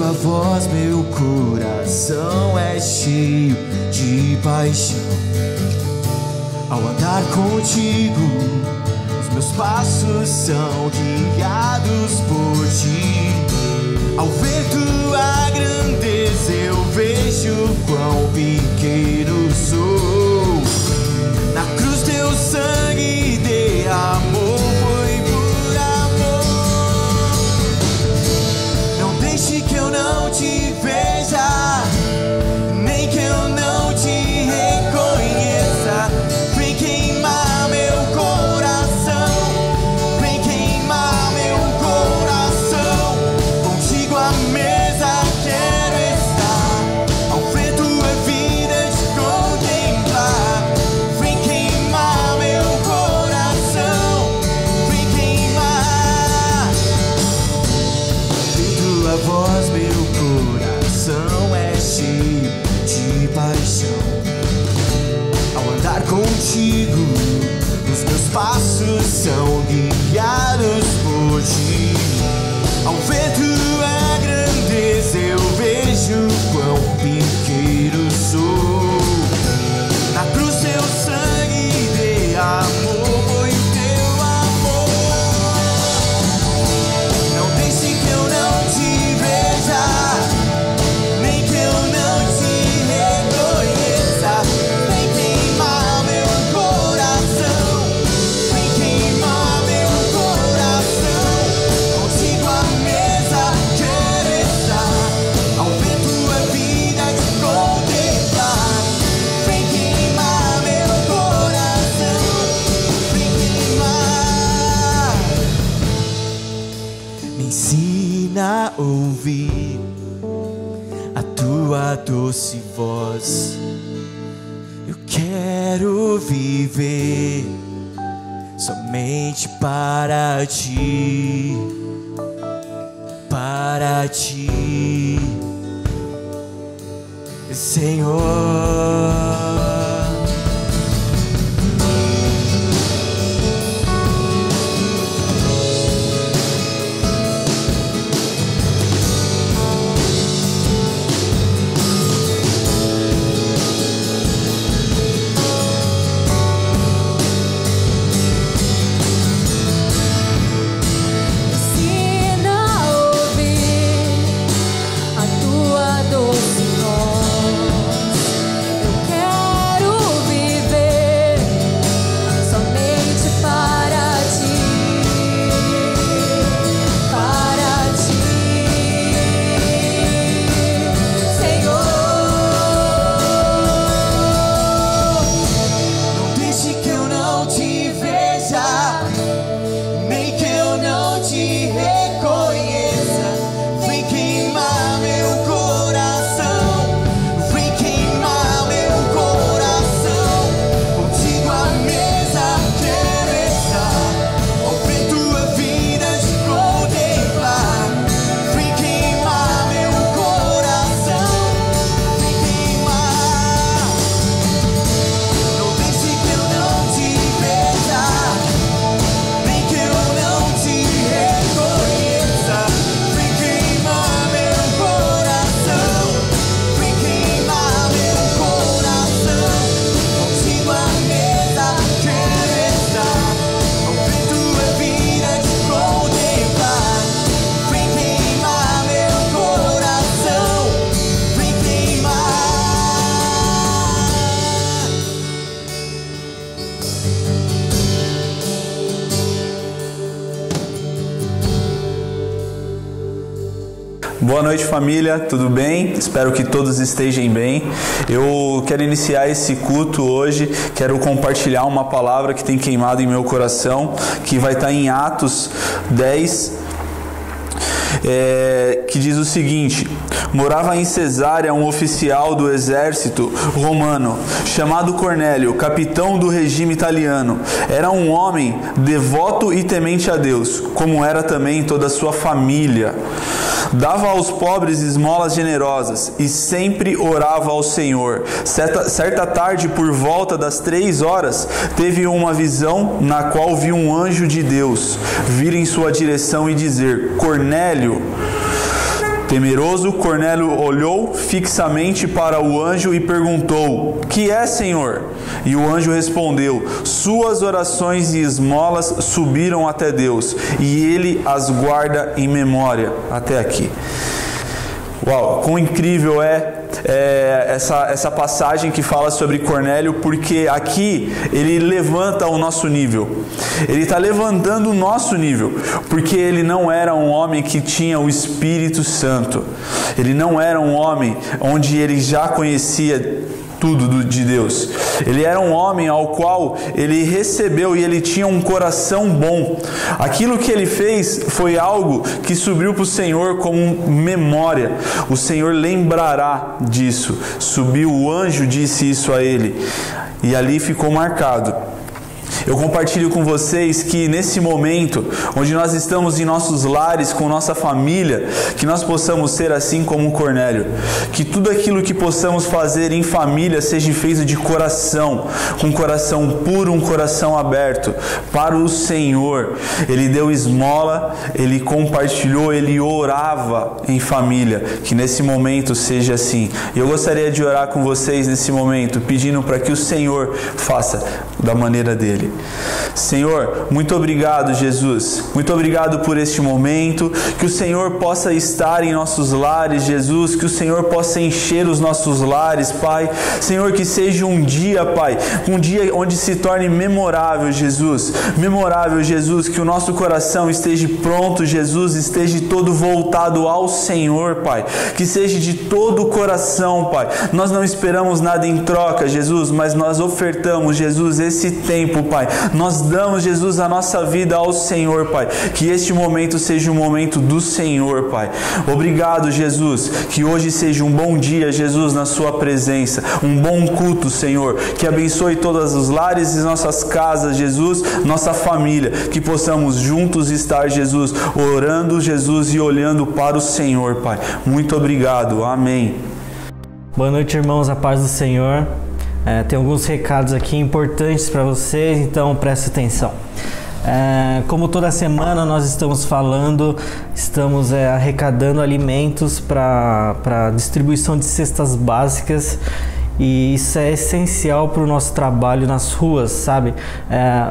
tua voz meu coração é cheio de paixão. Ao andar contigo, os meus passos são guiados por ti. Ao ver tua grandeza eu vejo quão pequeno sou. Na cruz teu sangue derramou, foi por amor. Não deixe que eu não te veja, nem que eu não te reconheça. Vem queimar meu coração, vem queimar meu coração. Contigo à mesa quero estar, ao ver tua vida te contemplar. Vem queimar meu coração, vem queimar. Em tua voz meu coração é cheio de paixão. Ao andar contigo, os meus passos são guiados por ti. Ao ver tua grandeza eu vejo quão pequeno sou. Na cruz teu sangue derramou, foi teu amor. Não deixe que eu não te veja, nem que eu não te reconheça. Vem queimar meu coração, vem queimar meu coração. Contigo à mesa quero estar, ao ver tua vida te contemplar. Vem queimar meu coração, vem queimar. Me ensina a ouvir a tua doce voz. Eu quero viver somente para ti, Senhor. Ensina a ouvir a tua doce voz. Eu quero viver somente para ti, Senhor. Não deixe que eu não te veja, nem que eu não te reconheça. Vem queimar meu coração, vem queimar meu coração. Contigo à mesa quero estar, ao ver tua vida te contemplar. Vem queimar meu coração, vem queimar. Não deixe que eu não te veja, nem que eu não te reconheça. Vem queimar meu coração, vem queimar meu coração. Contigo à mesa quero estar, ao ver tua vida te contemplar. Vem queimar meu coração, vem queimar. Boa noite, família, tudo bem? Espero que todos estejam bem. Eu quero iniciar esse culto hoje, quero compartilhar uma palavra que tem queimado em meu coração, que vai estar em Atos 10, que diz o seguinte: morava em Cesárea um oficial do exército romano, chamado Cornélio, capitão do regime italiano. Era um homem devoto e temente a Deus, como era também toda a sua família. Dava aos pobres esmolas generosas e sempre orava ao Senhor. Certa tarde, por volta das 3 horas, teve uma visão na qual viu um anjo de Deus vir em sua direção e dizer: Cornélio. Temeroso, Cornélio olhou fixamente para o anjo e perguntou: que é, Senhor? E o anjo respondeu: suas orações e esmolas subiram até Deus, e Ele as guarda em memória. Até aqui. Uau, quão incrível essa passagem que fala sobre Cornélio, porque aqui ele levanta o nosso nível. Ele está levantando o nosso nível, porque ele não era um homem que tinha o Espírito Santo. Ele não era um homem onde ele já conhecia tudo de Deus. Ele era um homem ao qual ele recebeu e ele tinha um coração bom. Aquilo que ele fez foi algo que subiu para o Senhor como memória. O Senhor lembrará disso. Subiu, o anjo disse isso a ele, e ali ficou marcado. Eu compartilho com vocês que nesse momento, onde nós estamos em nossos lares, com nossa família, que nós possamos ser assim como Cornélio. Que tudo aquilo que possamos fazer em família seja feito de coração, com um coração puro, um coração aberto para o Senhor. Ele deu esmola, ele compartilhou, ele orava em família. Que nesse momento seja assim. E eu gostaria de orar com vocês nesse momento, pedindo para que o Senhor faça da maneira dele. Senhor, muito obrigado, Jesus. Muito obrigado por este momento. Que o Senhor possa estar em nossos lares, Jesus. Que o Senhor possa encher os nossos lares, Pai. Senhor, que seja um dia, Pai, um dia onde se torne memorável, Jesus. Memorável, Jesus. Que o nosso coração esteja pronto, Jesus. Esteja todo voltado ao Senhor, Pai. Que seja de todo o coração, Pai. Nós não esperamos nada em troca, Jesus, mas nós ofertamos, Jesus, esse tempo, Pai. Nós damos, Jesus, a nossa vida ao Senhor, Pai. Que este momento seja um momento do Senhor, Pai. Obrigado, Jesus. Que hoje seja um bom dia, Jesus, na sua presença. Um bom culto, Senhor. Que abençoe todos os lares e nossas casas, Jesus, nossa família. Que possamos juntos estar, Jesus, orando, Jesus, e olhando para o Senhor, Pai. Muito obrigado. Amém. Boa noite, irmãos. A paz do Senhor. Tem alguns recados aqui importantes para vocês, então preste atenção. Como toda semana nós estamos arrecadando alimentos para distribuição de cestas básicas, e isso é essencial para o nosso trabalho nas ruas, sabe?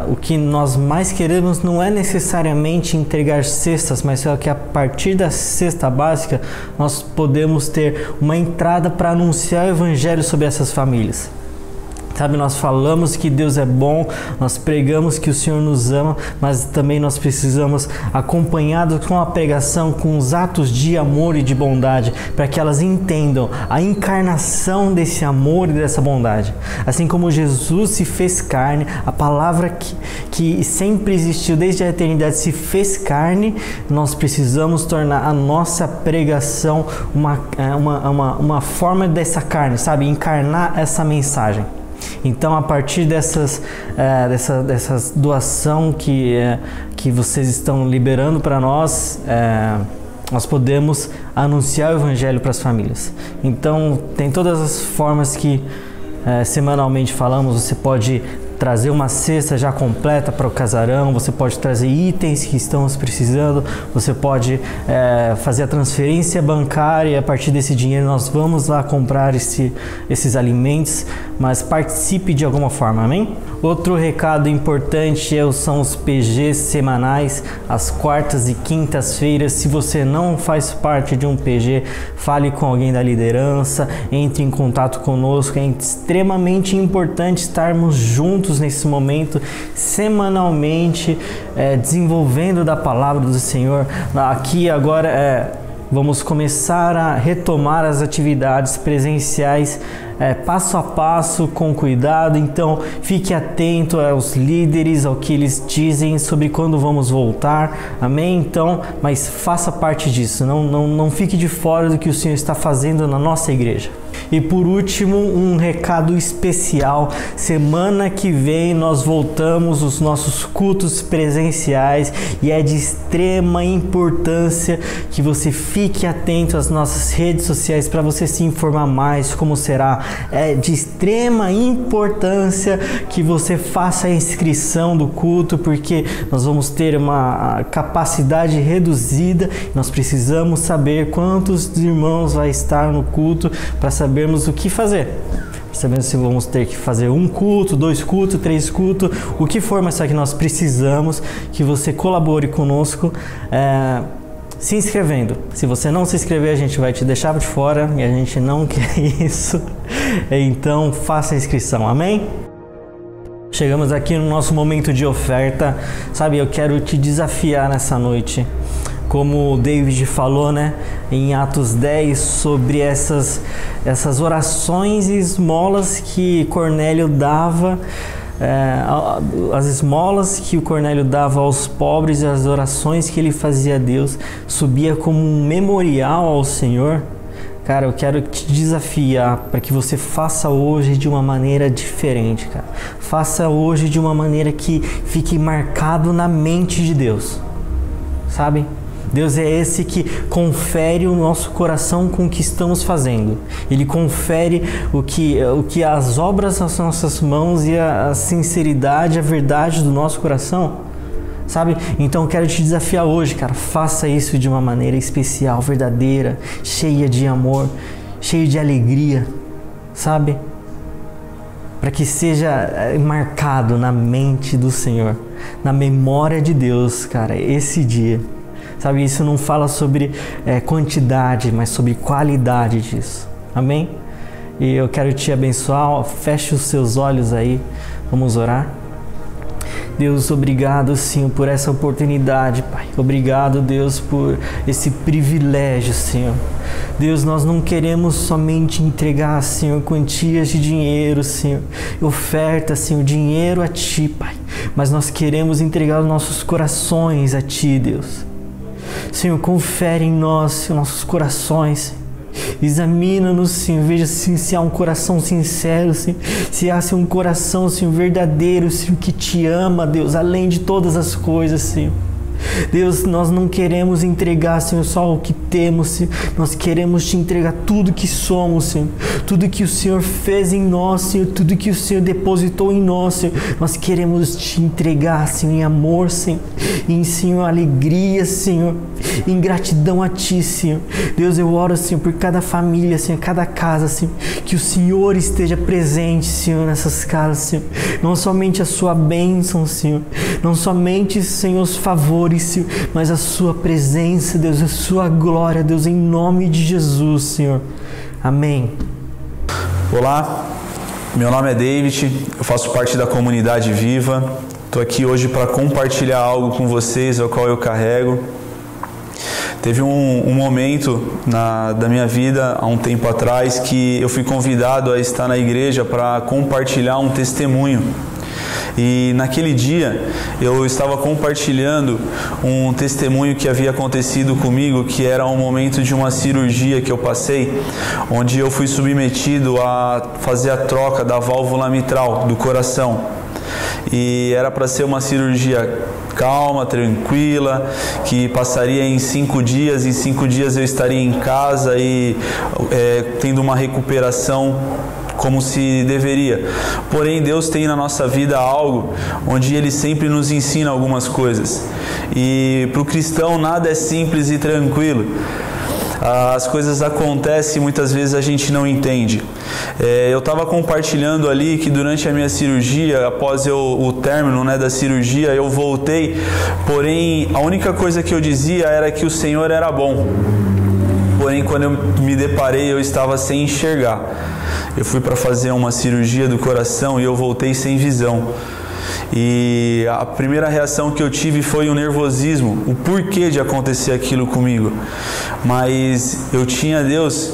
O que nós mais queremos não é necessariamente entregar cestas, mas é que a partir da cesta básica nós podemos ter uma entrada para anunciar o Evangelho sobre essas famílias. Sabe, nós falamos que Deus é bom, nós pregamos que o Senhor nos ama, mas também nós precisamos, acompanhados com a pregação, com os atos de amor e de bondade, para que elas entendam a encarnação desse amor e dessa bondade. Assim como Jesus se fez carne, a palavra que sempre existiu desde a eternidade se fez carne, nós precisamos tornar a nossa pregação uma forma dessa carne, sabe? Encarnar essa mensagem. Então, a partir dessa doação que vocês estão liberando para nós, nós podemos anunciar o Evangelho para as famílias. Então, tem todas as formas que semanalmente falamos. Você pode trazer uma cesta já completa para o casarão, você pode trazer itens que estamos precisando, você pode fazer a transferência bancária, e a partir desse dinheiro nós vamos lá comprar esses alimentos, mas participe de alguma forma, amém? Outro recado importante são os PGs semanais, às quartas e quintas-feiras. Se você não faz parte de um PG, fale com alguém da liderança, entre em contato conosco. É extremamente importante estarmos juntos nesse momento, semanalmente, desenvolvendo da palavra do Senhor. Aqui agora vamos começar a retomar as atividades presenciais, passo a passo, com cuidado. Então fique atento aos líderes, ao que eles dizem sobre quando vamos voltar, amém? Então, mas faça parte disso, não fique de fora do que o Senhor está fazendo na nossa igreja. E por último, um recado especial. Semana que vem nós voltamos os nossos cultos presenciais e é de extrema importância que você fique atento às nossas redes sociais para você se informar mais como será. É de extrema importância que você faça a inscrição do culto, porque nós vamos ter uma capacidade reduzida. Nós precisamos saber quantos irmãos vai estar no culto para sabermos o que fazer. Sabendo se vamos ter que fazer um culto, 2 cultos, 3 cultos, o que for, mas só que nós precisamos que você colabore conosco se inscrevendo. Se você não se inscrever, a gente vai te deixar de fora e a gente não quer isso. Então faça a inscrição, amém? Chegamos aqui no nosso momento de oferta. Sabe, eu quero te desafiar nessa noite. Como o David falou, né, em Atos 10, sobre essas orações e esmolas que Cornélio dava, as esmolas que o Cornélio dava aos pobres e as orações que ele fazia a Deus, subia como um memorial ao Senhor. Cara, eu quero te desafiar para que você faça hoje de uma maneira diferente, cara. Faça hoje de uma maneira que fique marcado na mente de Deus, sabe? Deus é esse que confere o nosso coração com o que estamos fazendo. Ele confere o que as obras das nossas mãos e a sinceridade, a verdade do nosso coração, sabe? Então eu quero te desafiar hoje, cara. Faça isso de uma maneira especial, verdadeira, cheia de amor, cheia de alegria, sabe? Para que seja marcado na mente do Senhor, na memória de Deus, cara, esse dia. Sabe, isso não fala sobre quantidade, mas sobre qualidade disso. Amém? E eu quero te abençoar. Feche os seus olhos aí. Vamos orar. Deus, obrigado, Senhor, por essa oportunidade, Pai. Obrigado, Deus, por esse privilégio, Senhor. Deus, nós não queremos somente entregar, Senhor, quantias de dinheiro, Senhor, oferta, Senhor, dinheiro a Ti, Pai. Mas nós queremos entregar os nossos corações a Ti, Deus. Senhor, confere em nós, Senhor, nossos corações. Examina-nos, Senhor, veja se há um coração sincero, Senhor, se há um coração, Senhor, verdadeiro, Senhor, que Te ama, Deus, além de todas as coisas, Senhor. Deus, nós não queremos entregar, Senhor, só o que temos, Senhor. Nós queremos Te entregar tudo que somos, Senhor. Tudo que o Senhor fez em nós, Senhor. Tudo que o Senhor depositou em nós, Senhor. Nós queremos Te entregar, Senhor, em amor, Senhor. Em, Senhor, alegria, Senhor. Em gratidão a Ti, Senhor. Deus, eu oro, Senhor, por cada família, Senhor, cada casa, Senhor. Que o Senhor esteja presente, Senhor, nessas casas, Senhor. Não somente a Sua bênção, Senhor. Não somente, Senhor, os favores, Senhor, mas a Sua presença, Deus, a Sua glória, Deus, em nome de Jesus, Senhor. Amém. Olá, meu nome é David, eu faço parte da comunidade Viva. Estou aqui hoje para compartilhar algo com vocês, ao qual eu carrego. Teve um momento da minha vida, há um tempo atrás, que eu fui convidado a estar na igreja para compartilhar um testemunho. E naquele dia eu estava compartilhando um testemunho que havia acontecido comigo, que era um momento de uma cirurgia que eu passei, onde eu fui submetido a fazer a troca da válvula mitral do coração. E era para ser uma cirurgia calma, tranquila, que passaria em 5 dias. Em 5 dias eu estaria em casa e tendo uma recuperação como se deveria. Porém, Deus tem na nossa vida algo onde Ele sempre nos ensina algumas coisas. E para o cristão nada é simples e tranquilo. As coisas acontecem e muitas vezes a gente não entende. Eu estava compartilhando ali que durante a minha cirurgia, após o término, da cirurgia, eu voltei. Porém, a única coisa que eu dizia era que o Senhor era bom. Porém, quando eu me deparei, eu estava sem enxergar. Eu fui para fazer uma cirurgia do coração e eu voltei sem visão. E a primeira reação que eu tive foi o nervosismo, o porquê de acontecer aquilo comigo. Mas eu tinha Deus,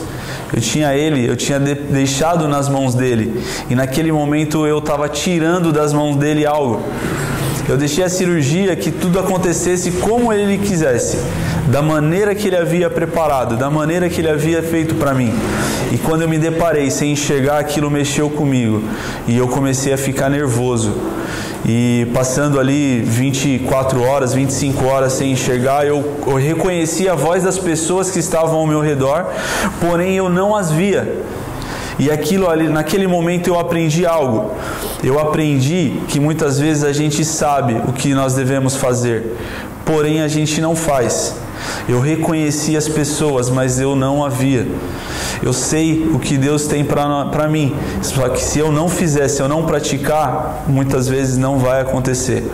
eu tinha Ele, eu tinha deixado nas mãos dEle. E naquele momento eu estava tirando das mãos dEle algo. Eu deixei a cirurgia que tudo acontecesse como Ele quisesse. da maneira que Ele havia preparado, da maneira que Ele havia feito para mim. E quando eu me deparei sem enxergar, aquilo mexeu comigo e eu comecei a ficar nervoso. E passando ali 24 horas, 25 horas sem enxergar, eu reconheci a voz das pessoas que estavam ao meu redor, porém eu não as via. E aquilo ali, naquele momento eu aprendi algo. Eu aprendi que muitas vezes a gente sabe o que nós devemos fazer, porém a gente não faz. Eu reconheci as pessoas, mas eu não a via. Eu sei o que Deus tem para mim, só que se eu não fizer, se eu não praticar, muitas vezes não vai acontecer.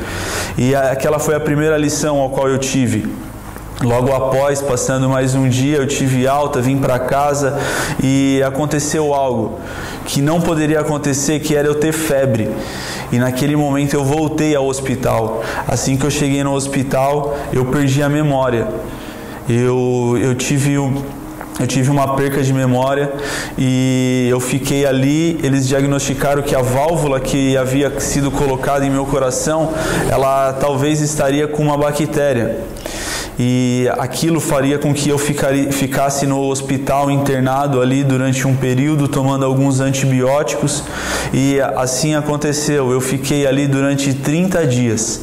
E aquela foi a primeira lição ao qual eu tive. Logo após, passando mais um dia, eu tive alta, vim para casa e aconteceu algo que não poderia acontecer, que era eu ter febre. E naquele momento eu voltei ao hospital. Assim que eu cheguei no hospital, eu perdi a memória. Eu tive uma perca de memória e eu fiquei ali. Eles diagnosticaram que a válvula que havia sido colocada em meu coração, ela talvez estaria com uma bactéria. E aquilo faria com que eu ficasse no hospital internado ali durante um período, tomando alguns antibióticos. E assim aconteceu. Eu fiquei ali durante 30 dias.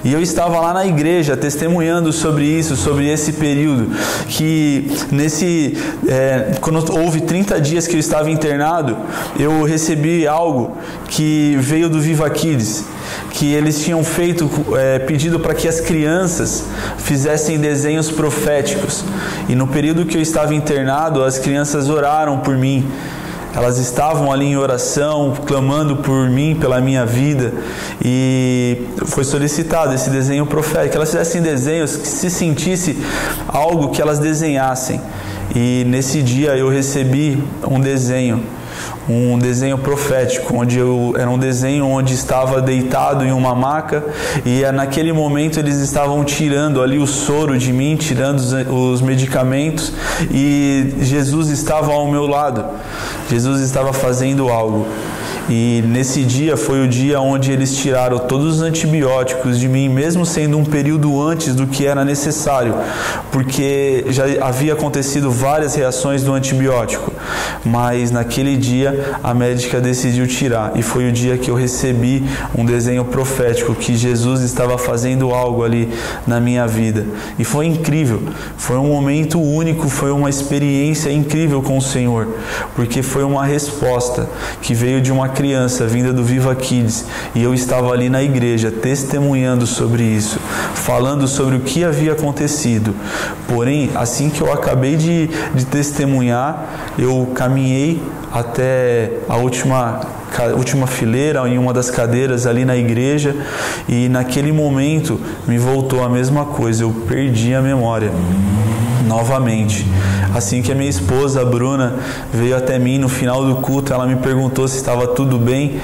E eu estava lá na igreja testemunhando sobre isso, sobre esse período. Que quando houve 30 dias que eu estava internado, eu recebi algo que veio do Viva Kids, que eles tinham pedido para que as crianças fizessem desenhos proféticos. E no período que eu estava internado, as crianças oraram por mim. Elas estavam ali em oração, clamando por mim, pela minha vida. E foi solicitado esse desenho profético. Que elas fizessem desenhos, que se sentisse algo, que elas desenhassem. E nesse dia eu recebi um desenho profético, era um desenho onde estava deitado em uma maca, e naquele momento eles estavam tirando ali o soro de mim, tirando os medicamentos, e Jesus estava ao meu lado. Jesus estava fazendo algo. E nesse dia foi o dia onde eles tiraram todos os antibióticos de mim, mesmo sendo um período antes do que era necessário, porque já havia acontecido várias reações do antibiótico. Mas naquele dia a médica decidiu tirar, e foi o dia que eu recebi um desenho profético, que Jesus estava fazendo algo ali na minha vida. E foi incrível, foi um momento único, foi uma experiência incrível com o Senhor, porque foi uma resposta que veio de uma criança vinda do Viva Kids, e eu estava ali na igreja testemunhando sobre isso, falando sobre o que havia acontecido. Porém, assim que eu acabei de testemunhar, eu caminhei até a última fileira, em uma das cadeiras ali na igreja, e naquele momento me voltou a mesma coisa, eu perdi a memória novamente. Assim que a minha esposa, a Bruna, veio até mim no final do culto, ela me perguntou se estava tudo bem.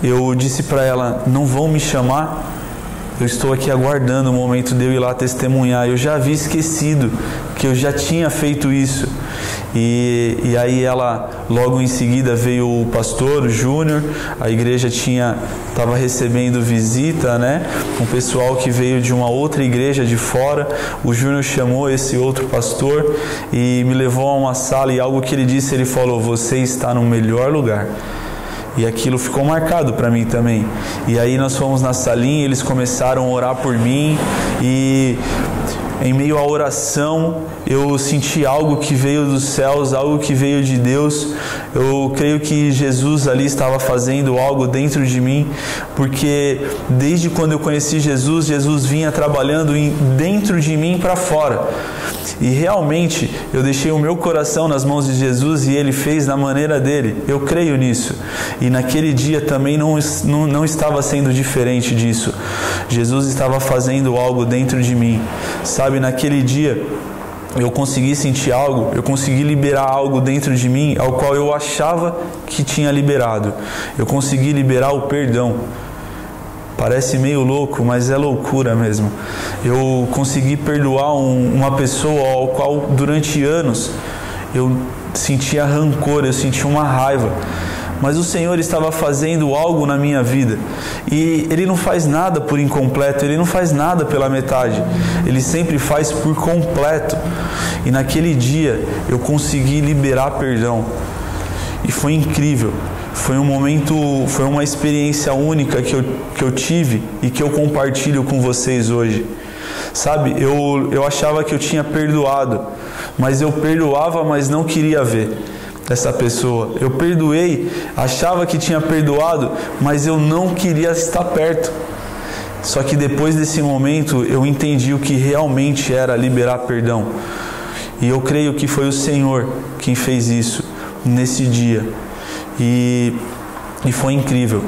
Eu disse para ela: não vão me chamar? Eu estou aqui aguardando o momento de eu ir lá testemunhar. Eu já havia esquecido que eu já tinha feito isso. E aí ela, logo em seguida, veio o pastor, o Júnior. A igreja estava recebendo visita, né? Um pessoal que veio de uma outra igreja de fora. O Júnior chamou esse outro pastor e me levou a uma sala, e algo que ele disse, ele falou: você está no melhor lugar. E aquilo ficou marcado para mim também. E aí nós fomos na salinha, eles começaram a orar por mim, e em meio à oração eu senti algo que veio dos céus, algo que veio de Deus. Eu creio que Jesus ali estava fazendo algo dentro de mim, porque desde quando eu conheci Jesus, Jesus vinha trabalhando dentro de mim para fora. E realmente eu deixei o meu coração nas mãos de Jesus, e Ele fez da maneira dele. Eu creio nisso. E naquele dia também não estava sendo diferente disso. Jesus estava fazendo algo dentro de mim. Sabe, naquele dia eu consegui sentir algo, eu consegui liberar algo dentro de mim, ao qual eu achava que tinha liberado. Eu consegui liberar o perdão. Parece meio louco, mas é loucura mesmo. Eu consegui perdoar uma pessoa ao qual durante anos eu sentia rancor, eu sentia uma raiva. mas o Senhor estava fazendo algo na minha vida. E Ele não faz nada por incompleto, Ele não faz nada pela metade, Ele sempre faz por completo. E naquele dia eu consegui liberar perdão. E foi incrível. Foi um momento, foi uma experiência única que eu tive e que eu compartilho com vocês hoje. Sabe, eu achava que eu tinha perdoado, mas eu perdoava, mas não queria ver essa pessoa. Eu perdoei, achava que tinha perdoado, mas eu não queria estar perto. Só que depois desse momento eu entendi o que realmente era liberar perdão. E eu creio que foi o Senhor quem fez isso nesse dia. E foi incrível,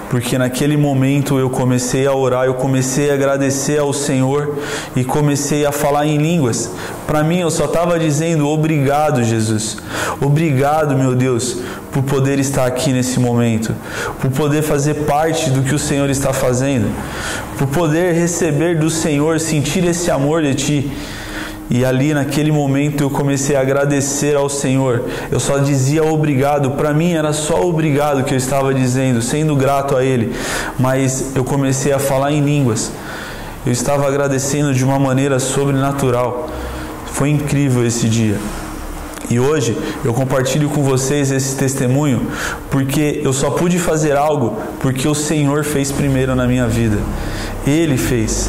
porque naquele momento eu comecei a orar, eu comecei a agradecer ao Senhor e comecei a falar em línguas. Para mim eu só estava dizendo obrigado, Jesus, obrigado, meu Deus, por poder estar aqui nesse momento, por poder fazer parte do que o Senhor está fazendo, por poder receber do Senhor, sentir esse amor de Ti. E ali naquele momento eu comecei a agradecer ao Senhor. Eu só dizia obrigado. Para mim era só obrigado que eu estava dizendo, sendo grato a Ele. Mas eu comecei a falar em línguas. Eu estava agradecendo de uma maneira sobrenatural. Foi incrível esse dia. E hoje eu compartilho com vocês esse testemunho porque eu só pude fazer algo porque o Senhor fez primeiro na minha vida. Ele fez.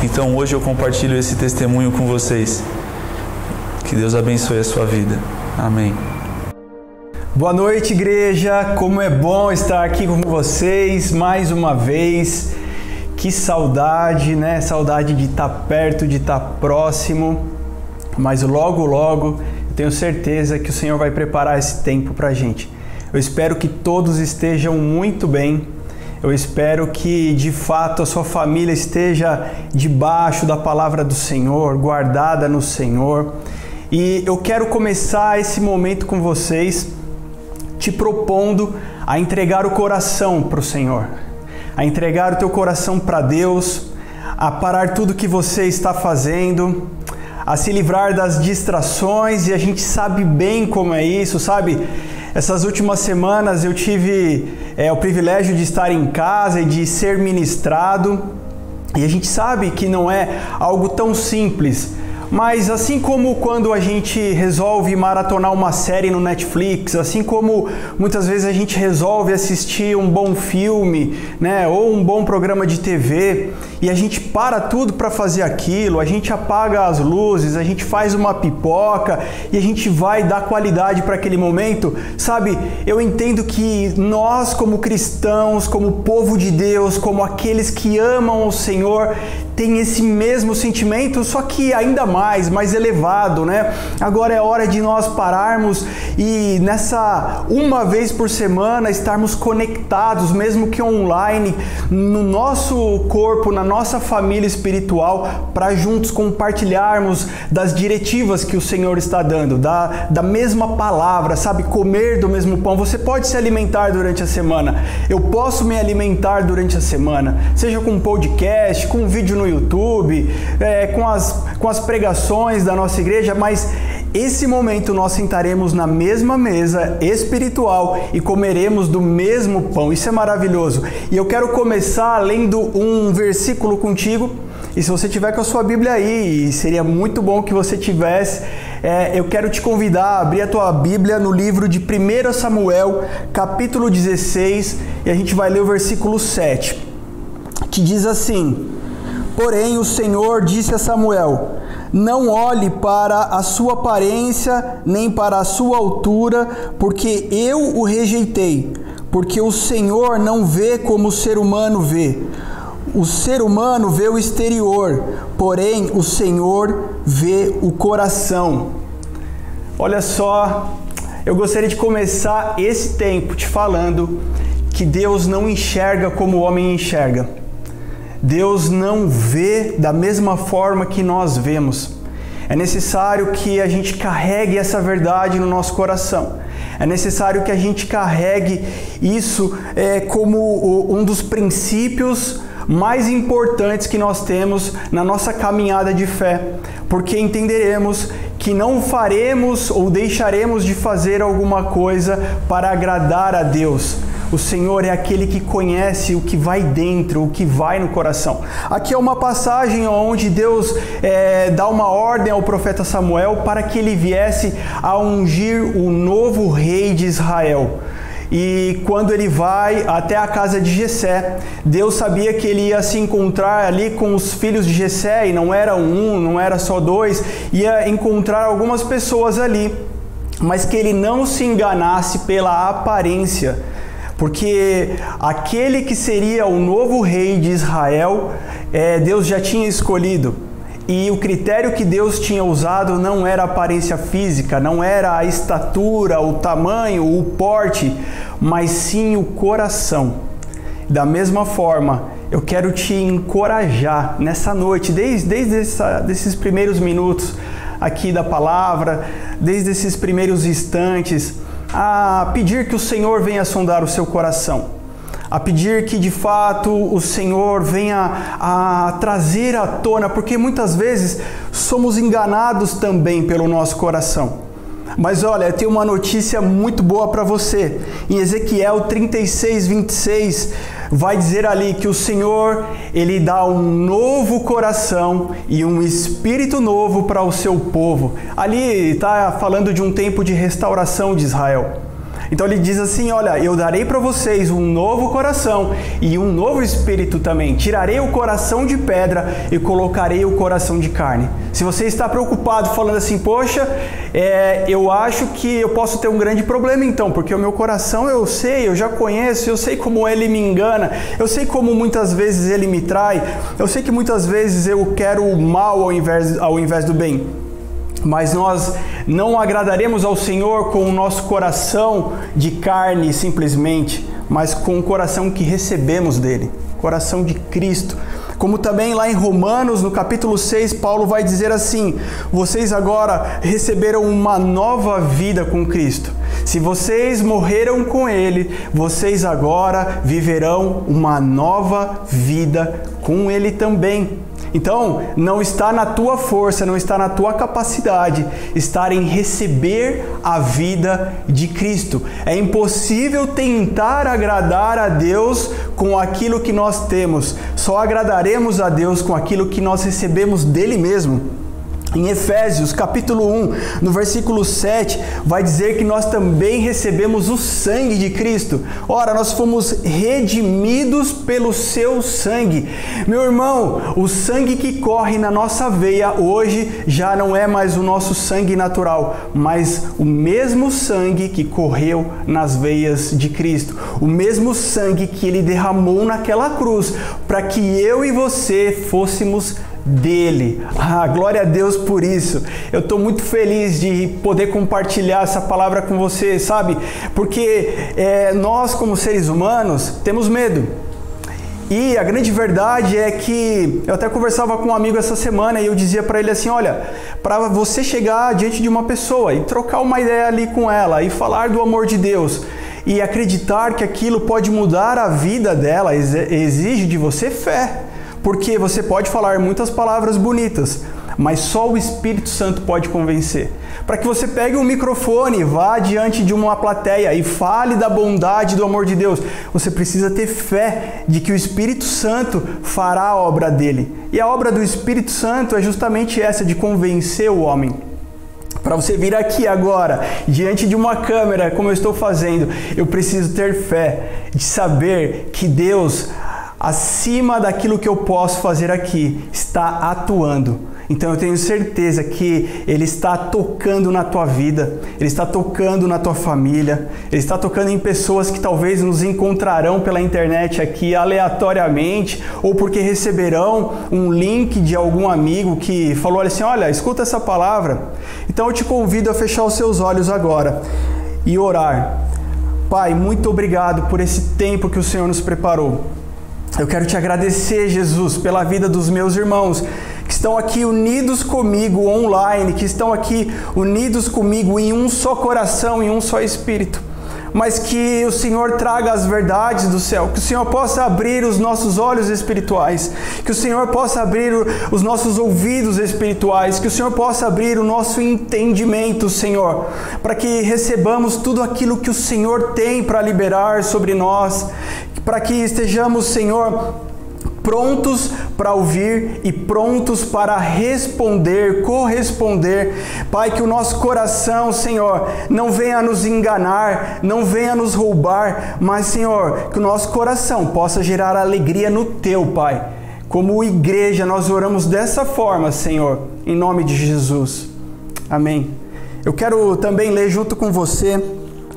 Então hoje eu compartilho esse testemunho com vocês. Que Deus abençoe a sua vida. Amém. Boa noite, igreja. Como é bom estar aqui com vocês mais uma vez. Que saudade, né? Saudade de estar perto, de estar próximo. Mas logo, logo, eu tenho certeza que o Senhor vai preparar esse tempo pra gente. Eu espero que todos estejam muito bem. Eu espero que, de fato, a sua família esteja debaixo da palavra do Senhor, guardada no Senhor. E eu quero começar esse momento com vocês, te propondo a entregar o coração para o Senhor, a entregar o teu coração para Deus, a parar tudo que você está fazendo, a se livrar das distrações, e a gente sabe bem como é isso, sabe? Essas últimas semanas eu tive o privilégio de estar em casa e de ser ministrado, e a gente sabe que não é algo tão simples, mas assim como quando a gente resolve maratonar uma série no Netflix, assim como muitas vezes a gente resolve assistir um bom filme, né, ou um bom programa de TV, e a gente para tudo para fazer aquilo, a gente apaga as luzes, a gente faz uma pipoca e a gente vai dar qualidade para aquele momento, sabe? Eu entendo que nós, como cristãos, como povo de Deus, como aqueles que amam o Senhor, tem esse mesmo sentimento, só que ainda mais elevado, né? Agora é hora de nós pararmos e nessa uma vez por semana estarmos conectados, mesmo que online, no nosso corpo, na nossa família espiritual, para juntos compartilharmos das diretivas que o Senhor está dando, da mesma palavra, sabe? Comer do mesmo pão. Você pode se alimentar durante a semana. Eu posso me alimentar durante a semana, seja com um podcast, com um vídeo no YouTube, com as pregações da nossa igreja, mas esse momento nós sentaremos na mesma mesa espiritual e comeremos do mesmo pão. Isso é maravilhoso. E eu quero começar lendo um versículo contigo. E se você tiver com a sua Bíblia aí, e seria muito bom que você tivesse, eu quero te convidar a abrir a tua Bíblia no livro de 1 Samuel, capítulo 16, e a gente vai ler o versículo 7, que diz assim: Porém o Senhor disse a Samuel: Não olhe para a sua aparência, nem para a sua altura, porque eu o rejeitei. Porque o Senhor não vê como o ser humano vê. O ser humano vê o exterior, porém o Senhor vê o coração. Olha só, eu gostaria de começar esse tempo te falando que Deus não enxerga como o homem enxerga. Deus não vê da mesma forma que nós vemos. É necessário que a gente carregue essa verdade no nosso coração. É necessário que a gente carregue isso como um dos princípios mais importantes que nós temos na nossa caminhada de fé, porque entenderemos que não faremos ou deixaremos de fazer alguma coisa para agradar a Deus. O Senhor é aquele que conhece o que vai dentro, o que vai no coração. Aqui é uma passagem onde Deus dá uma ordem ao profeta Samuel para que ele viesse a ungir o novo rei de Israel. E quando ele vai até a casa de Jessé, Deus sabia que ele ia se encontrar ali com os filhos de Jessé, e não era um, não era só dois, ia encontrar algumas pessoas ali, mas que ele não se enganasse pela aparência, porque aquele que seria o novo rei de Israel, Deus já tinha escolhido. E o critério que Deus tinha usado não era a aparência física, não era a estatura, o tamanho, o porte, mas sim o coração. Da mesma forma, eu quero te encorajar nessa noite, desde esses primeiros minutos aqui da palavra, desde esses primeiros instantes, a pedir que o Senhor venha sondar o seu coração. A pedir que de fato o Senhor venha a trazer à tona, porque muitas vezes somos enganados também pelo nosso coração. Mas olha, eu tenho uma notícia muito boa para você. Em Ezequiel 36:26 vai dizer ali que o Senhor, Ele dá um novo coração e um espírito novo para o seu povo. Ali está falando de um tempo de restauração de Israel. Então ele diz assim, olha, eu darei para vocês um novo coração e um novo espírito também. Tirarei o coração de pedra e colocarei o coração de carne. Se você está preocupado falando assim, poxa, eu acho que eu posso ter um grande problema então, porque o meu coração eu sei, eu já conheço, eu sei como ele me engana, eu sei como muitas vezes ele me trai, eu sei que muitas vezes eu quero o mal ao invés do bem. Mas nós não agradaremos ao Senhor com o nosso coração de carne simplesmente, mas com o coração que recebemos dele, coração de Cristo. Como também lá em Romanos, no capítulo 6, Paulo vai dizer assim, vocês agora receberam uma nova vida com Cristo. Se vocês morreram com Ele, vocês agora viverão uma nova vida com Ele também. Então, não está na tua força, não está na tua capacidade estar em receber a vida de Cristo. É impossível tentar agradar a Deus com aquilo que nós temos. Só agradaremos a Deus com aquilo que nós recebemos dele mesmo. Em Efésios, capítulo 1, no versículo 7, vai dizer que nós também recebemos o sangue de Cristo. Ora, nós fomos redimidos pelo seu sangue. Meu irmão, o sangue que corre na nossa veia hoje já não é mais o nosso sangue natural, mas o mesmo sangue que correu nas veias de Cristo. O mesmo sangue que ele derramou naquela cruz, para que eu e você fôssemos dele. Glória a Deus por isso. Eu estou muito feliz de poder compartilhar essa palavra com você, sabe? Porque nós como seres humanos temos medo. E a grande verdade é que eu até conversava com um amigo essa semana e eu dizia para ele assim, olha, para você chegar diante de uma pessoa e trocar uma ideia ali com ela e falar do amor de Deus e acreditar que aquilo pode mudar a vida dela, exige de você fé. Porque você pode falar muitas palavras bonitas, mas só o Espírito Santo pode convencer. Para que você pegue um microfone, vá diante de uma plateia e fale da bondade e do amor de Deus, você precisa ter fé de que o Espírito Santo fará a obra dele. E a obra do Espírito Santo é justamente essa, de convencer o homem. Para você vir aqui agora, diante de uma câmera, como eu estou fazendo, eu preciso ter fé de saber que Deus, acima daquilo que eu posso fazer aqui, está atuando. Então eu tenho certeza que Ele está tocando na tua vida, Ele está tocando na tua família, Ele está tocando em pessoas que talvez nos encontrarão pela internet aqui aleatoriamente, ou porque receberão um link de algum amigo que falou assim, olha, escuta essa palavra. Então eu te convido a fechar os seus olhos agora e orar. Pai, muito obrigado por esse tempo que o Senhor nos preparou. Eu quero te agradecer, Jesus, pela vida dos meus irmãos que estão aqui unidos comigo online, que estão aqui unidos comigo em um só coração, em um só espírito. mas que o Senhor traga as verdades do céu, que o Senhor possa abrir os nossos olhos espirituais, que o Senhor possa abrir os nossos ouvidos espirituais, que o Senhor possa abrir o nosso entendimento, Senhor, para que recebamos tudo aquilo que o Senhor tem para liberar sobre nós, para que estejamos, Senhor, prontos para ouvir e prontos para responder, corresponder. Pai, que o nosso coração, Senhor, não venha nos enganar, não venha nos roubar, mas, Senhor, que o nosso coração possa gerar alegria no Teu, Pai. Como igreja, nós oramos dessa forma, Senhor, em nome de Jesus. Amém. Eu quero também ler junto com você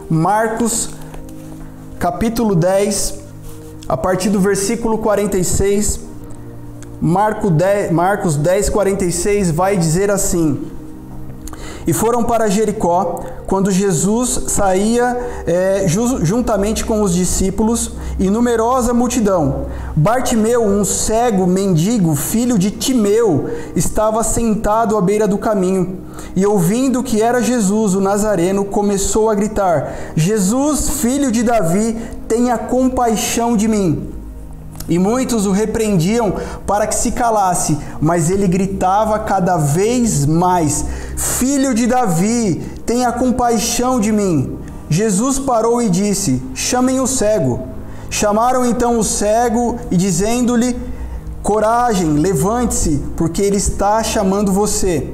Marcos, capítulo 10, a partir do versículo 46, Marcos 10, 46 vai dizer assim: E foram para Jericó, quando Jesus saía juntamente com os discípulos e numerosa multidão. Bartimeu, um cego mendigo, filho de Timeu, estava sentado à beira do caminho. E ouvindo que era Jesus, o Nazareno, começou a gritar: Jesus, filho de Davi, tenha compaixão de mim. E muitos o repreendiam para que se calasse, mas ele gritava cada vez mais: Filho de Davi, tenha compaixão de mim. Jesus parou e disse: Chamem o cego. Chamaram então o cego e, dizendo-lhe: Coragem, levante-se, porque ele está chamando você.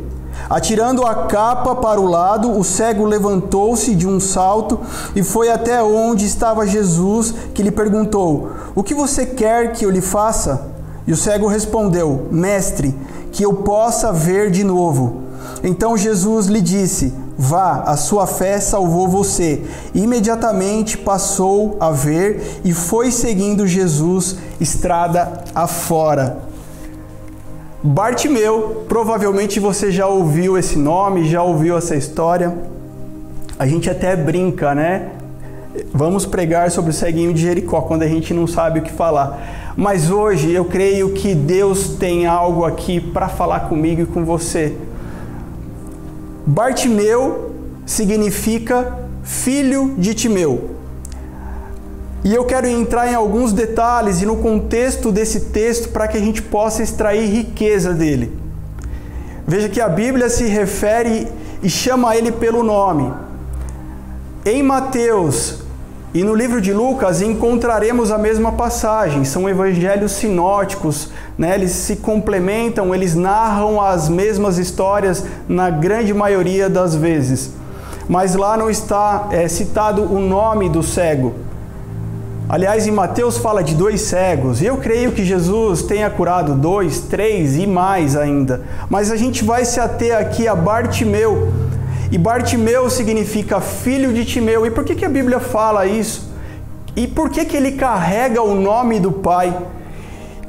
Atirando a capa para o lado, o cego levantou-se de um salto e foi até onde estava Jesus, que lhe perguntou: O que você quer que eu lhe faça? E o cego respondeu: Mestre, que eu possa ver de novo. Então Jesus lhe disse: Vá, a sua fé salvou você. Imediatamente passou a ver e foi seguindo Jesus estrada afora. Bartimeu, provavelmente você já ouviu esse nome, já ouviu essa história. A gente até brinca, né? Vamos pregar sobre o ceguinho de Jericó quando a gente não sabe o que falar. Mas hoje eu creio que Deus tem algo aqui para falar comigo e com você. Bartimeu significa filho de Timeu. E eu quero entrar em alguns detalhes e no contexto desse texto para que a gente possa extrair riqueza dele. Veja que a Bíblia se refere e chama ele pelo nome. Em Mateus e no livro de Lucas encontraremos a mesma passagem. São evangelhos sinóticos, né? Eles se complementam, eles narram as mesmas histórias na grande maioria das vezes. Mas lá não está citado o nome do cego. Aliás, em Mateus fala de 2 cegos, e eu creio que Jesus tenha curado 2, 3 e mais ainda. Mas a gente vai se ater aqui a Bartimeu, e Bartimeu significa filho de Timeu. E por que a Bíblia fala isso? E por que ele carrega o nome do pai?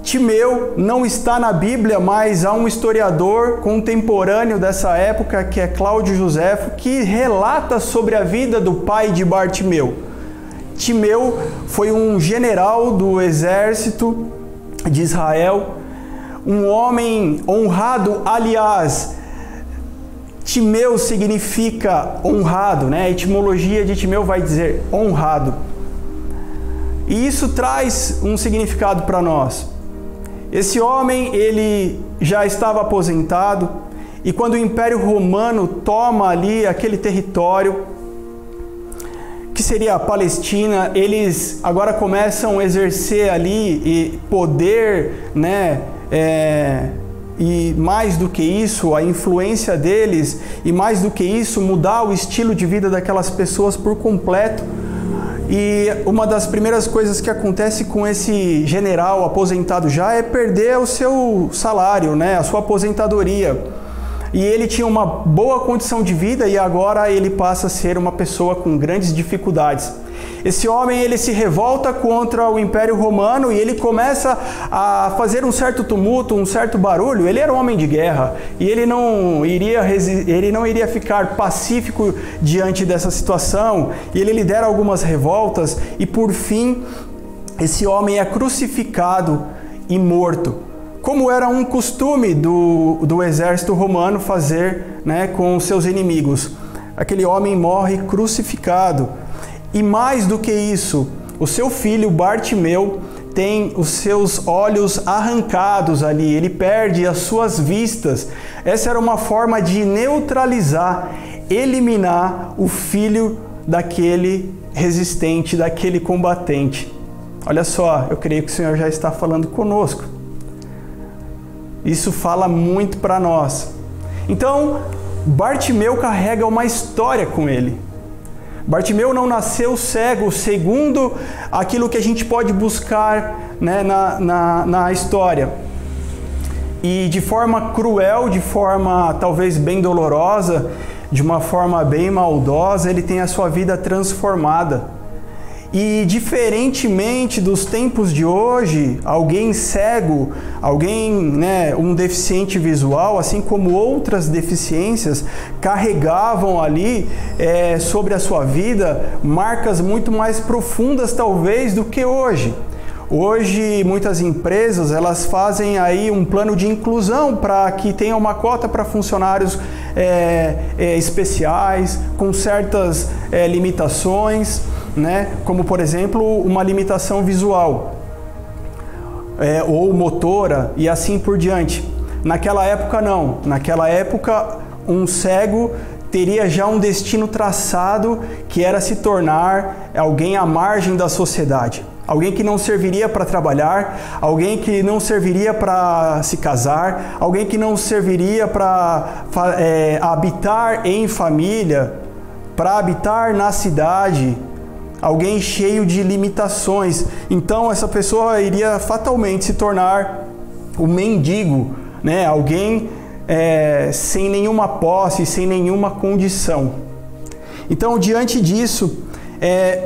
Timeu não está na Bíblia, mas há um historiador contemporâneo dessa época, que é Cláudio Joséfo, que relata sobre a vida do pai de Bartimeu. Timeu foi um general do exército de Israel, um homem honrado. Aliás, Timeu significa honrado, né? A etimologia de Timeu vai dizer honrado. E isso traz um significado para nós. Esse homem, ele já estava aposentado, e quando o Império Romano toma ali aquele território, que seria a Palestina, eles agora começam a exercer ali poder, né? E mais do que isso, a influência deles, e mais do que isso, mudar o estilo de vida daquelas pessoas por completo. E uma das primeiras coisas que acontece com esse general aposentado já é perder o seu salário, né? A sua aposentadoria. E ele tinha uma boa condição de vida e agora ele passa a ser uma pessoa com grandes dificuldades. Esse homem, ele se revolta contra o Império Romano e ele começa a fazer um certo tumulto, um certo barulho. Ele era um homem de guerra e ele não iria ficar pacífico diante dessa situação. E ele lidera algumas revoltas e, por fim, esse homem é crucificado e morto, como era um costume do exército romano fazer, né, com seus inimigos. Aquele homem morre crucificado. E mais do que isso, o seu filho Bartimeu tem os seus olhos arrancados ali, ele perde as suas vistas. Essa era uma forma de neutralizar, eliminar o filho daquele resistente, daquele combatente. Olha só, eu creio que o Senhor já está falando conosco. Isso fala muito para nós. Então, Bartimeu carrega uma história com ele. Bartimeu não nasceu cego, segundo aquilo que a gente pode buscar, né, na história. E de forma cruel, de forma talvez bem dolorosa, de uma forma bem maldosa, ele tem a sua vida transformada. E diferentemente dos tempos de hoje, alguém cego, alguém, né, um deficiente visual, assim como outras deficiências, carregavam ali sobre a sua vida marcas muito mais profundas talvez do que hoje. Hoje muitas empresas elas fazem aí um plano de inclusão para que tenha uma cota para funcionários especiais, com certas limitações, né? Como por exemplo uma limitação visual ou motora e assim por diante. Naquela época não, naquela época um cego teria já um destino traçado, que era se tornar alguém à margem da sociedade. Alguém que não serviria para trabalhar, alguém que não serviria para se casar, alguém que não serviria para habitar em família, para habitar na cidade, alguém cheio de limitações. Então essa pessoa iria fatalmente se tornar um mendigo, né? Alguém sem nenhuma posse, sem nenhuma condição. Então, diante disso,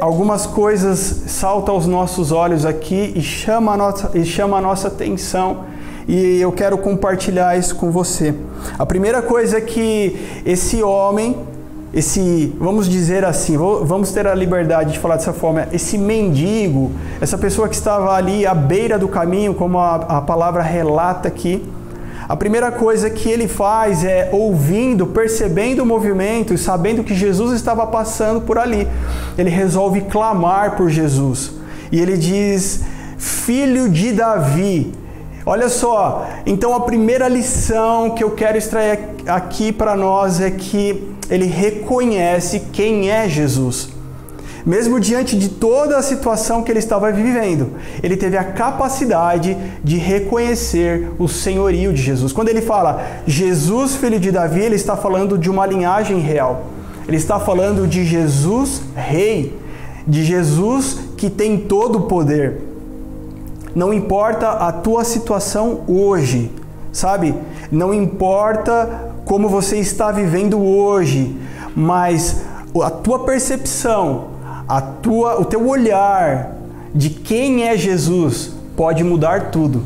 algumas coisas saltam aos nossos olhos aqui e chama a nossa atenção, e eu quero compartilhar isso com você. A primeira coisa é que esse homem, vamos dizer assim, vamos ter a liberdade de falar dessa forma, esse mendigo, essa pessoa que estava ali à beira do caminho, como a palavra relata aqui, a primeira coisa que ele faz é, ouvindo, percebendo o movimento e sabendo que Jesus estava passando por ali, ele resolve clamar por Jesus. E ele diz: Filho de Davi. Olha só, então a primeira lição que eu quero extrair aqui para nós é que ele reconhece quem é Jesus. Mesmo diante de toda a situação que ele estava vivendo, ele teve a capacidade de reconhecer o senhorio de Jesus. Quando ele fala Jesus, filho de Davi, ele está falando de uma linhagem real. Ele está falando de Jesus rei, de Jesus que tem todo o poder. Não importa a tua situação hoje, sabe? Não importa como você está vivendo hoje, mas a tua percepção, o teu olhar de quem é Jesus pode mudar tudo.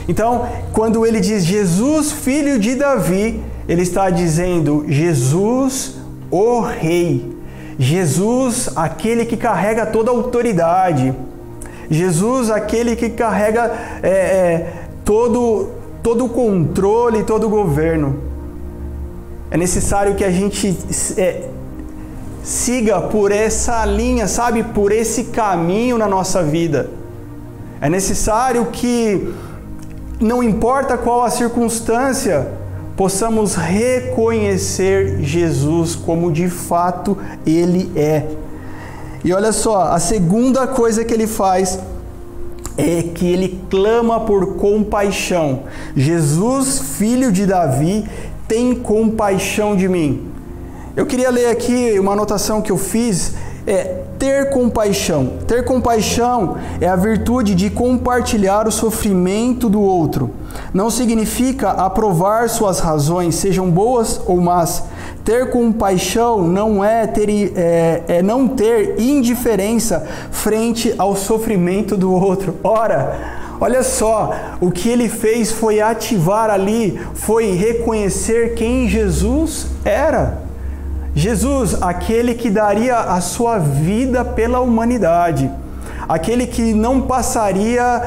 Então, quando ele diz Jesus, filho de Davi, ele está dizendo Jesus, o Rei. Jesus, aquele que carrega toda a autoridade. Jesus, aquele que carrega todo o controle, todo o governo. É necessário que a gente siga por essa linha, sabe? Por esse caminho na nossa vida. É necessário que, não importa qual a circunstância, possamos reconhecer Jesus como de fato Ele é. E olha só, a segunda coisa que ele faz é que ele clama por compaixão. Jesus, filho de Davi, tem compaixão de mim. Eu queria ler aqui uma anotação que eu fiz, ter compaixão. Ter compaixão é a virtude de compartilhar o sofrimento do outro. Não significa aprovar suas razões, sejam boas ou más. Ter compaixão não é não ter indiferença frente ao sofrimento do outro. Ora, olha só, o que ele fez foi ativar ali, foi reconhecer quem Jesus era. Jesus, aquele que daria a sua vida pela humanidade, aquele que não passaria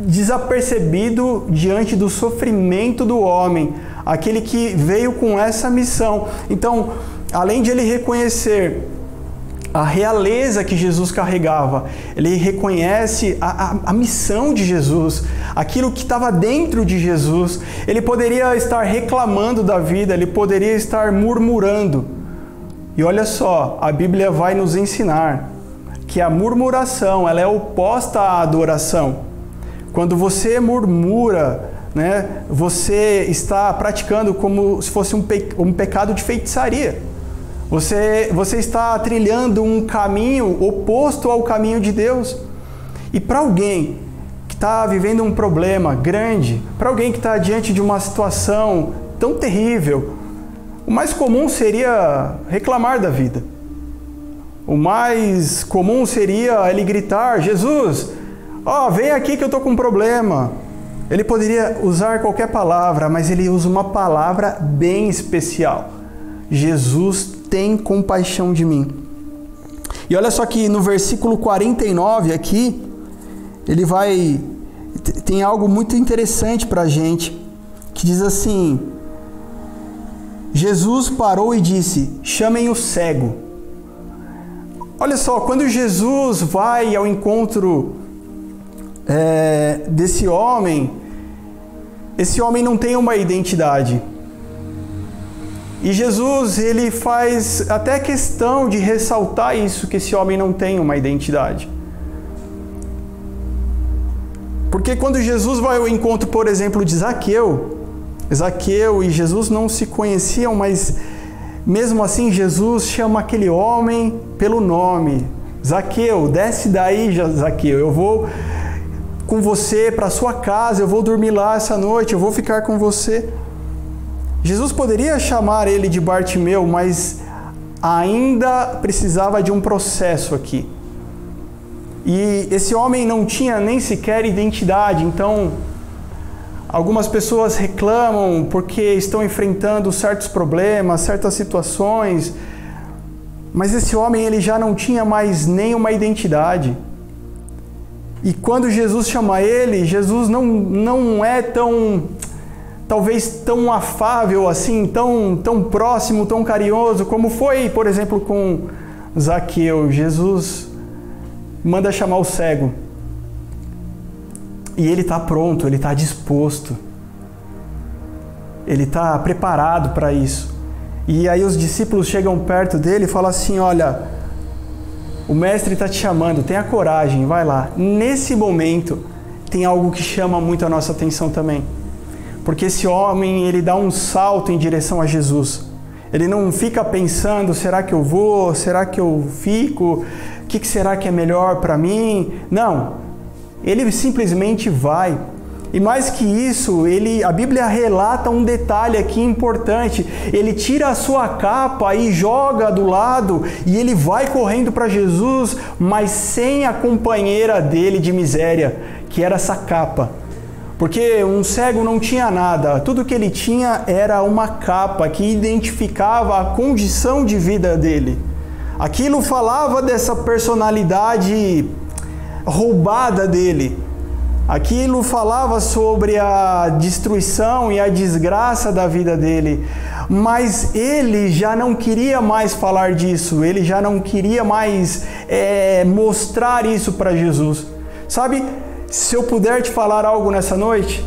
desapercebido diante do sofrimento do homem, aquele que veio com essa missão. Então, além de ele reconhecer a realeza que Jesus carregava, ele reconhece a missão de Jesus, aquilo que estava dentro de Jesus. Ele poderia estar reclamando da vida, ele poderia estar murmurando. E olha só, a Bíblia vai nos ensinar que a murmuração, ela é oposta à adoração. Quando você murmura, né, você está praticando como se fosse um pecado de feitiçaria. Você está trilhando um caminho oposto ao caminho de Deus. E para alguém que está vivendo um problema grande, para alguém que está diante de uma situação tão terrível, o mais comum seria reclamar da vida. O mais comum seria ele gritar: Jesus, vem aqui que eu estou com um problema. Ele poderia usar qualquer palavra, mas ele usa uma palavra bem especial. Jesus tem compaixão de mim. E olha só que no versículo 49 aqui, tem algo muito interessante para a gente, que diz assim: Jesus parou e disse: chamem o cego. Olha só, quando Jesus vai ao encontro desse homem, esse homem não tem uma identidade. E Jesus, ele faz até questão de ressaltar isso, que esse homem não tem uma identidade. Porque quando Jesus vai ao encontro, por exemplo, de Zaqueu e Jesus não se conheciam, mas mesmo assim Jesus chama aquele homem pelo nome. Zaqueu, desce daí, Zaqueu, eu vou com você para a sua casa, eu vou dormir lá essa noite, eu vou ficar com você. Jesus poderia chamar ele de Bartimeu, mas ainda precisava de um processo aqui. E esse homem não tinha nem sequer identidade, então algumas pessoas reclamam porque estão enfrentando certos problemas, certas situações, mas esse homem ele já não tinha mais nenhuma identidade. E quando Jesus chama ele, Jesus não é talvez tão afável assim, tão próximo, tão carinhoso, como foi, por exemplo, com Zaqueu. Jesus manda chamar o cego. E ele está pronto, ele está disposto. Ele está preparado para isso. E aí os discípulos chegam perto dele e falam assim: olha, o mestre está te chamando, tenha coragem, vai lá. Nesse momento, tem algo que chama muito a nossa atenção também. Porque esse homem, ele dá um salto em direção a Jesus. Ele não fica pensando: será que eu vou? Será que eu fico? O que será que é melhor para mim? Não. Ele simplesmente vai. E mais que isso, a Bíblia relata um detalhe aqui importante. Ele tira a sua capa e joga do lado e ele vai correndo para Jesus, mas sem a companheira dele de miséria, que era essa capa. Porque um cego não tinha nada, tudo que ele tinha era uma capa que identificava a condição de vida dele. Aquilo falava dessa personalidade roubada dele. Aquilo falava sobre a destruição e a desgraça da vida dele. Mas ele já não queria mais falar disso, ele já não queria mais mostrar isso para Jesus. Sabe? Se eu puder te falar algo nessa noite,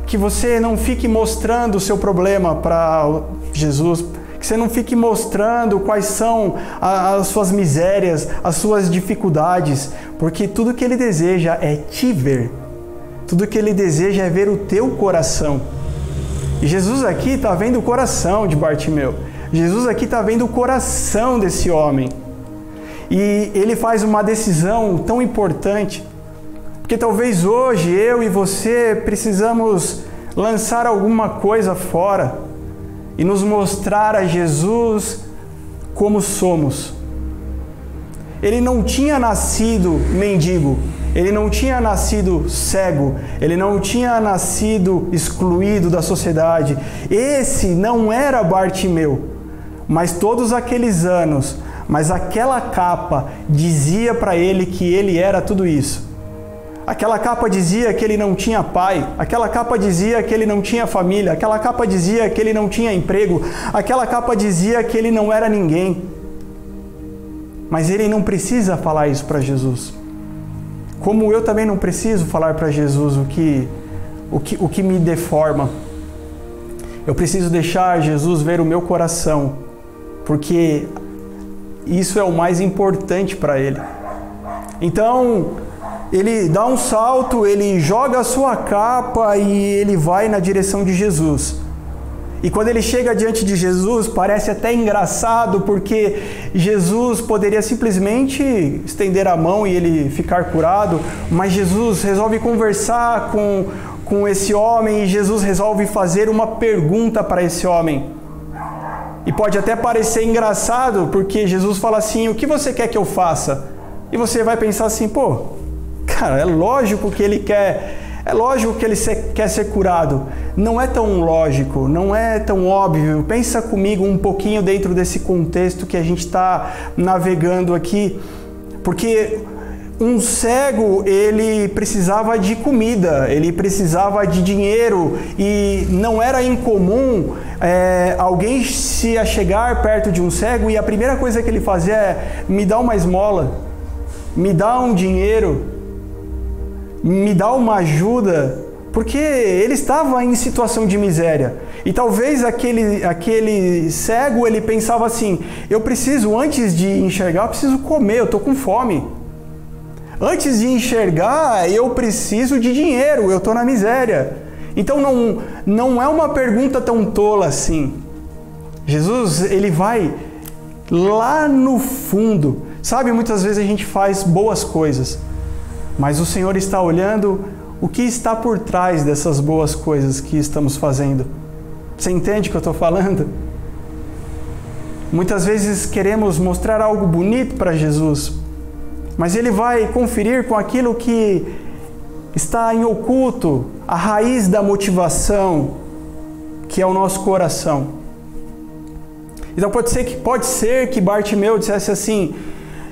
que você não fique mostrando o seu problema para Jesus, que você não fique mostrando quais são as suas misérias, as suas dificuldades, porque tudo que Ele deseja é te ver, tudo que Ele deseja é ver o teu coração. E Jesus aqui está vendo o coração de Bartimeu, Jesus aqui está vendo o coração desse homem, e Ele faz uma decisão tão importante. Porque talvez hoje eu e você precisamos lançar alguma coisa fora e nos mostrar a Jesus como somos. Ele não tinha nascido mendigo, ele não tinha nascido cego, ele não tinha nascido excluído da sociedade. Esse não era Bartimeu, mas todos aqueles anos, mas aquela capa dizia para ele que ele era tudo isso. Aquela capa dizia que ele não tinha pai, aquela capa dizia que ele não tinha família, aquela capa dizia que ele não tinha emprego, aquela capa dizia que ele não era ninguém. Mas ele não precisa falar isso para Jesus. Como eu também não preciso falar para Jesus o que me deforma. Eu preciso deixar Jesus ver o meu coração, porque isso é o mais importante para ele. Então, ele dá um salto, ele joga a sua capa e ele vai na direção de Jesus. E quando ele chega diante de Jesus, parece até engraçado, porque Jesus poderia simplesmente estender a mão e ele ficar curado, mas Jesus resolve conversar com esse homem e Jesus resolve fazer uma pergunta para esse homem. E pode até parecer engraçado, porque Jesus fala assim: o que você quer que eu faça? E você vai pensar assim: pô, cara, é lógico que ele quer ser curado. Não é tão lógico, não é tão óbvio. Pensa comigo um pouquinho dentro desse contexto que a gente está navegando aqui. Porque um cego, ele precisava de comida, ele precisava de dinheiro, e não era incomum alguém se achegar perto de um cego e a primeira coisa que ele fazia é: me dá uma esmola, me dá um dinheiro, me dá uma ajuda, porque ele estava em situação de miséria. E talvez aquele cego, ele pensava assim: eu preciso, antes de enxergar, eu preciso comer, eu estou com fome. Antes de enxergar, eu preciso de dinheiro, eu estou na miséria. Então não é uma pergunta tão tola assim. Jesus, ele vai lá no fundo. Sabe, muitas vezes a gente faz boas coisas, mas o Senhor está olhando o que está por trás dessas boas coisas que estamos fazendo. Você entende o que eu estou falando? Muitas vezes queremos mostrar algo bonito para Jesus, mas Ele vai conferir com aquilo que está em oculto, a raiz da motivação, que é o nosso coração. Então pode ser que Bartimeu dissesse assim: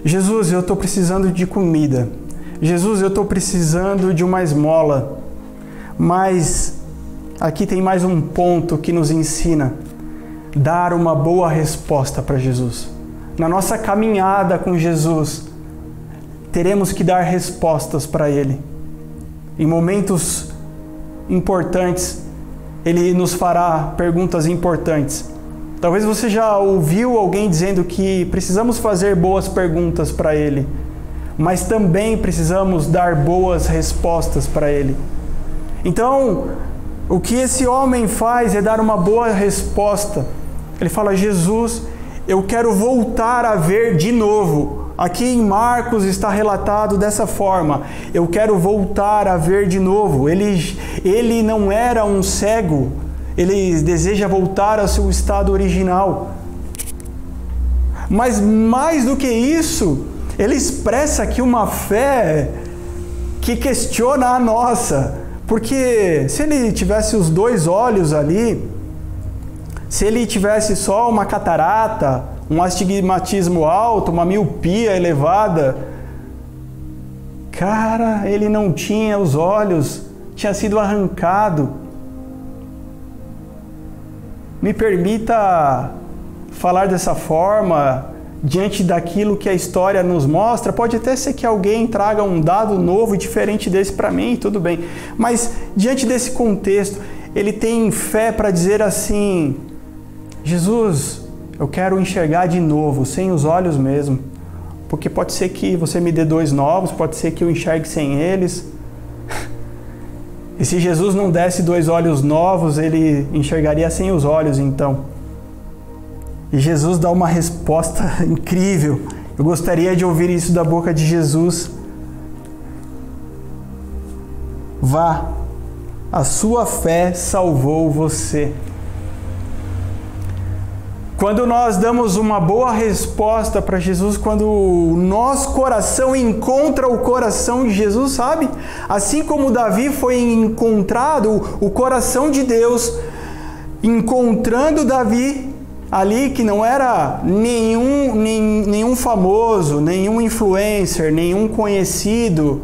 Jesus, eu estou precisando de comida. Jesus, eu estou precisando de uma esmola. Mas aqui tem mais um ponto que nos ensina: dar uma boa resposta para Jesus. Na nossa caminhada com Jesus, teremos que dar respostas para Ele. Em momentos importantes, Ele nos fará perguntas importantes. Talvez você já ouviu alguém dizendo que precisamos fazer boas perguntas para Ele, mas também precisamos dar boas respostas para Ele. Então, o que esse homem faz é dar uma boa resposta. Ele fala: Jesus, eu quero voltar a ver de novo. Aqui em Marcos está relatado dessa forma: eu quero voltar a ver de novo. Ele não era um cego, ele deseja voltar ao seu estado original. Mas mais do que isso, ele expressa aqui uma fé que questiona a nossa. Porque se ele tivesse os dois olhos ali, se ele tivesse só uma catarata, um astigmatismo alto, uma miopia elevada, cara, ele não tinha os olhos, tinha sido arrancado. Me permita falar dessa forma, diante daquilo que a história nos mostra. Pode até ser que alguém traga um dado novo e diferente desse para mim, tudo bem. Mas diante desse contexto, ele tem fé para dizer assim: Jesus, eu quero enxergar de novo, sem os olhos mesmo. Porque pode ser que você me dê dois novos, pode ser que eu enxergue sem eles. E se Jesus não desse dois olhos novos, ele enxergaria sem os olhos então. E Jesus dá uma resposta incrível. Eu gostaria de ouvir isso da boca de Jesus. Vá, a sua fé salvou você. Quando nós damos uma boa resposta para Jesus, quando o nosso coração encontra o coração de Jesus, sabe? Assim como Davi foi encontrado, o coração de Deus, encontrando Davi ali, que não era nenhum famoso, nenhum influencer, nenhum conhecido.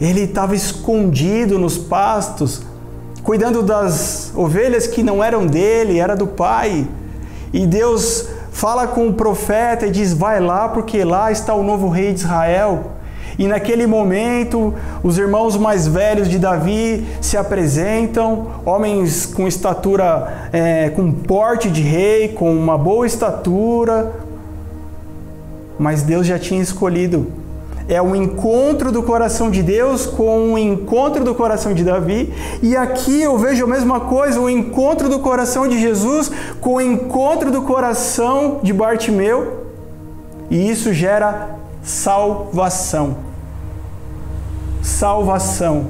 Ele estava escondido nos pastos, cuidando das ovelhas que não eram dele, era do Pai. E Deus fala com o profeta e diz: vai lá, porque lá está o novo rei de Israel. E naquele momento, os irmãos mais velhos de Davi se apresentam, homens com estatura, com porte de rei, com uma boa estatura, mas Deus já tinha escolhido. É o encontro do coração de Deus com o encontro do coração de Davi. E aqui eu vejo a mesma coisa, o encontro do coração de Jesus com o encontro do coração de Bartimeu. E isso gera salvação. Salvação.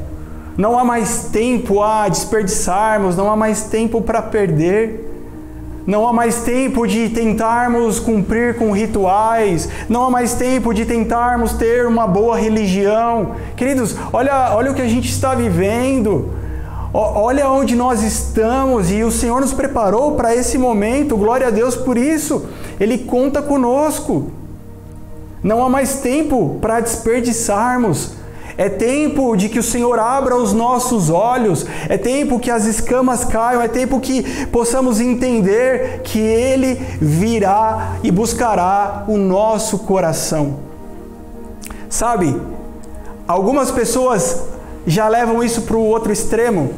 Não há mais tempo a desperdiçarmos, não há mais tempo para perder. Não há mais tempo de tentarmos cumprir com rituais. Não há mais tempo de tentarmos ter uma boa religião. Queridos, olha o que a gente está vivendo. Olha onde nós estamos e o Senhor nos preparou para esse momento. Glória a Deus por isso. Ele conta conosco. Não há mais tempo para desperdiçarmos. É tempo de que o Senhor abra os nossos olhos, é tempo que as escamas caiam, é tempo que possamos entender que Ele virá e buscará o nosso coração. Sabe, algumas pessoas já levam isso para o outro extremo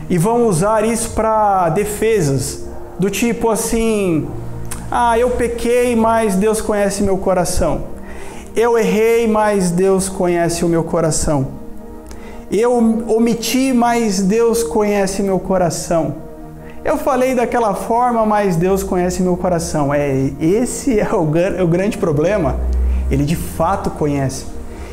e vão usar isso para defesas, do tipo assim: eu pequei, mas Deus conhece meu coração. Eu errei, mas Deus conhece o meu coração. Eu omiti, mas Deus conhece meu coração. Eu falei daquela forma, mas Deus conhece meu coração. Esse é o grande problema. Ele de fato conhece.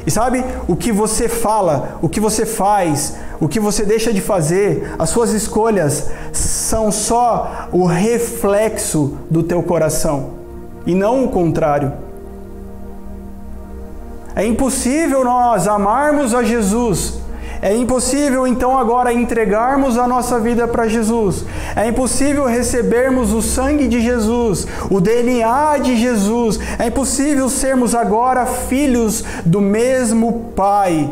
E sabe, o que você fala, o que você faz, o que você deixa de fazer, as suas escolhas são só o reflexo do teu coração e não o contrário. É impossível nós amarmos a Jesus. É impossível então agora entregarmos a nossa vida para Jesus. É impossível recebermos o sangue de Jesus, o DNA de Jesus. É impossível sermos agora filhos do mesmo Pai,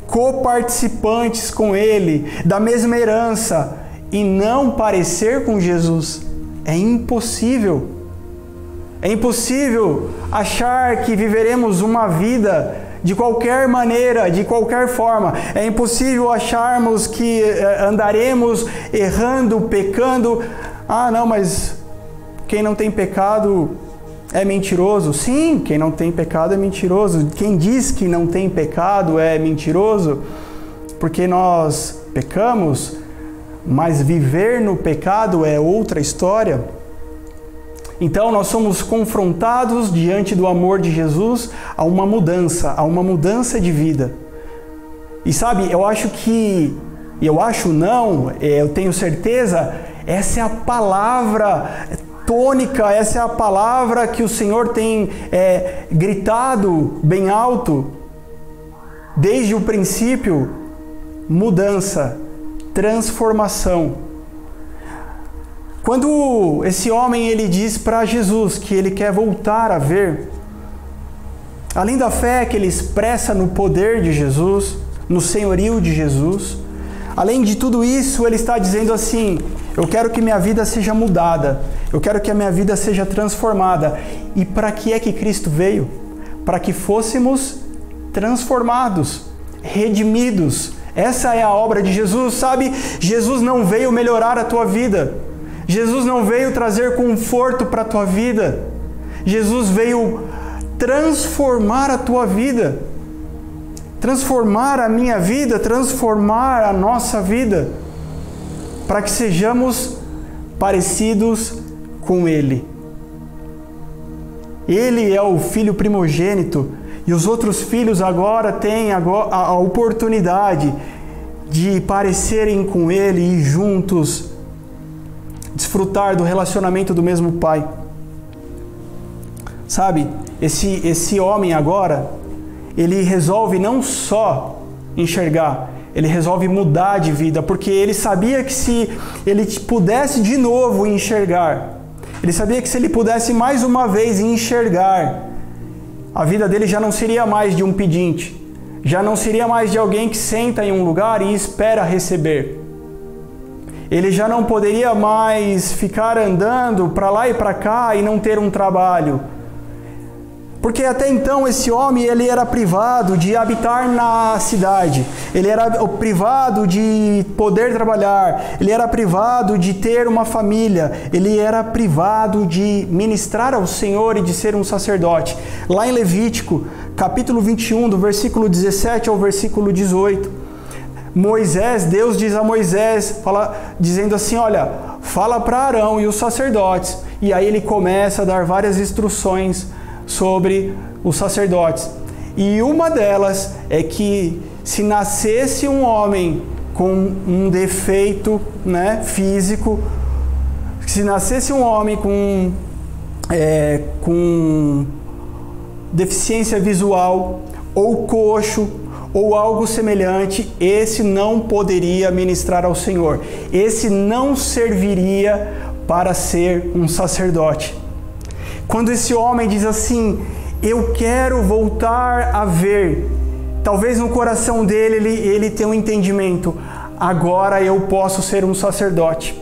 coparticipantes com Ele, da mesma herança, e não parecer com Jesus. É impossível. É impossível achar que viveremos uma vida de qualquer maneira, de qualquer forma. É impossível acharmos que andaremos errando, pecando. Não, mas quem não tem pecado é mentiroso. Sim, quem não tem pecado é mentiroso. Quem diz que não tem pecado é mentiroso, porque nós pecamos, mas viver no pecado é outra história. Então nós somos confrontados diante do amor de Jesus a uma mudança de vida. E sabe, eu tenho certeza, essa é a palavra tônica, essa é a palavra que o Senhor tem gritado bem alto desde o princípio: mudança, transformação. Quando esse homem ele diz para Jesus que ele quer voltar a ver, além da fé que ele expressa no poder de Jesus, no senhorio de Jesus, além de tudo isso, ele está dizendo assim: eu quero que minha vida seja mudada, eu quero que a minha vida seja transformada. E para que é que Cristo veio? Para que fôssemos transformados, redimidos. Essa é a obra de Jesus, sabe? Jesus não veio melhorar a tua vida. Jesus não veio trazer conforto para a tua vida. Jesus veio transformar a tua vida, transformar a minha vida, transformar a nossa vida, para que sejamos parecidos com Ele. Ele é o filho primogênito e os outros filhos agora têm a oportunidade de parecerem com Ele e juntos desfrutar do relacionamento do mesmo Pai. Sabe, esse homem agora, ele resolve não só enxergar, ele resolve mudar de vida, porque ele sabia que se ele pudesse de novo enxergar, ele sabia que se ele pudesse mais uma vez enxergar, a vida dele já não seria mais de um pedinte, já não seria mais de alguém que senta em um lugar e espera receber. Ele já não poderia mais ficar andando para lá e para cá e não ter um trabalho. Porque até então esse homem ele era privado de habitar na cidade, ele era privado de poder trabalhar, ele era privado de ter uma família, ele era privado de ministrar ao Senhor e de ser um sacerdote. Lá em Levítico, capítulo 21, do versículo 17 ao versículo 18, Deus diz a Moisés, dizendo assim, olha, fala para Arão e os sacerdotes. E aí ele começa a dar várias instruções sobre os sacerdotes. E uma delas é que se nascesse um homem com um defeito, né, físico, se nascesse um homem com deficiência visual, ou coxo, ou algo semelhante, esse não poderia ministrar ao Senhor. Esse não serviria para ser um sacerdote. Quando esse homem diz assim, eu quero voltar a ver, talvez no coração dele ele tenha um entendimento, agora eu posso ser um sacerdote.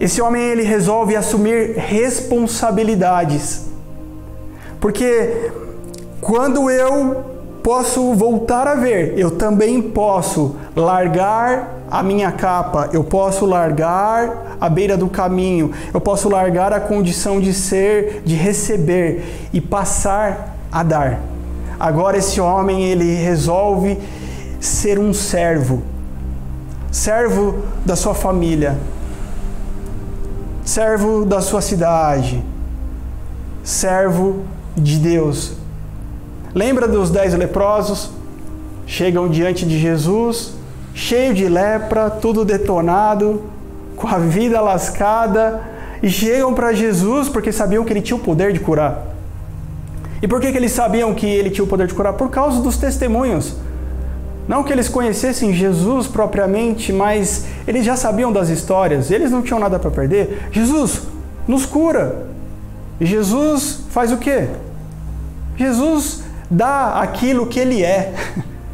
Esse homem ele resolve assumir responsabilidades, porque quando eu posso voltar a ver, eu também posso largar a minha capa, eu posso largar a beira do caminho, eu posso largar a condição de ser, de receber e passar a dar. Agora esse homem ele resolve ser um servo da sua família, servo da sua cidade, servo de Deus. Lembra dos 10 leprosos? Chegam diante de Jesus, cheio de lepra, tudo detonado, com a vida lascada, e chegam para Jesus porque sabiam que ele tinha o poder de curar. E por que eles sabiam que ele tinha o poder de curar? Por causa dos testemunhos. Não que eles conhecessem Jesus propriamente, mas eles já sabiam das histórias, eles não tinham nada para perder. Jesus nos cura. E Jesus faz o quê? Jesus dá aquilo que ele é,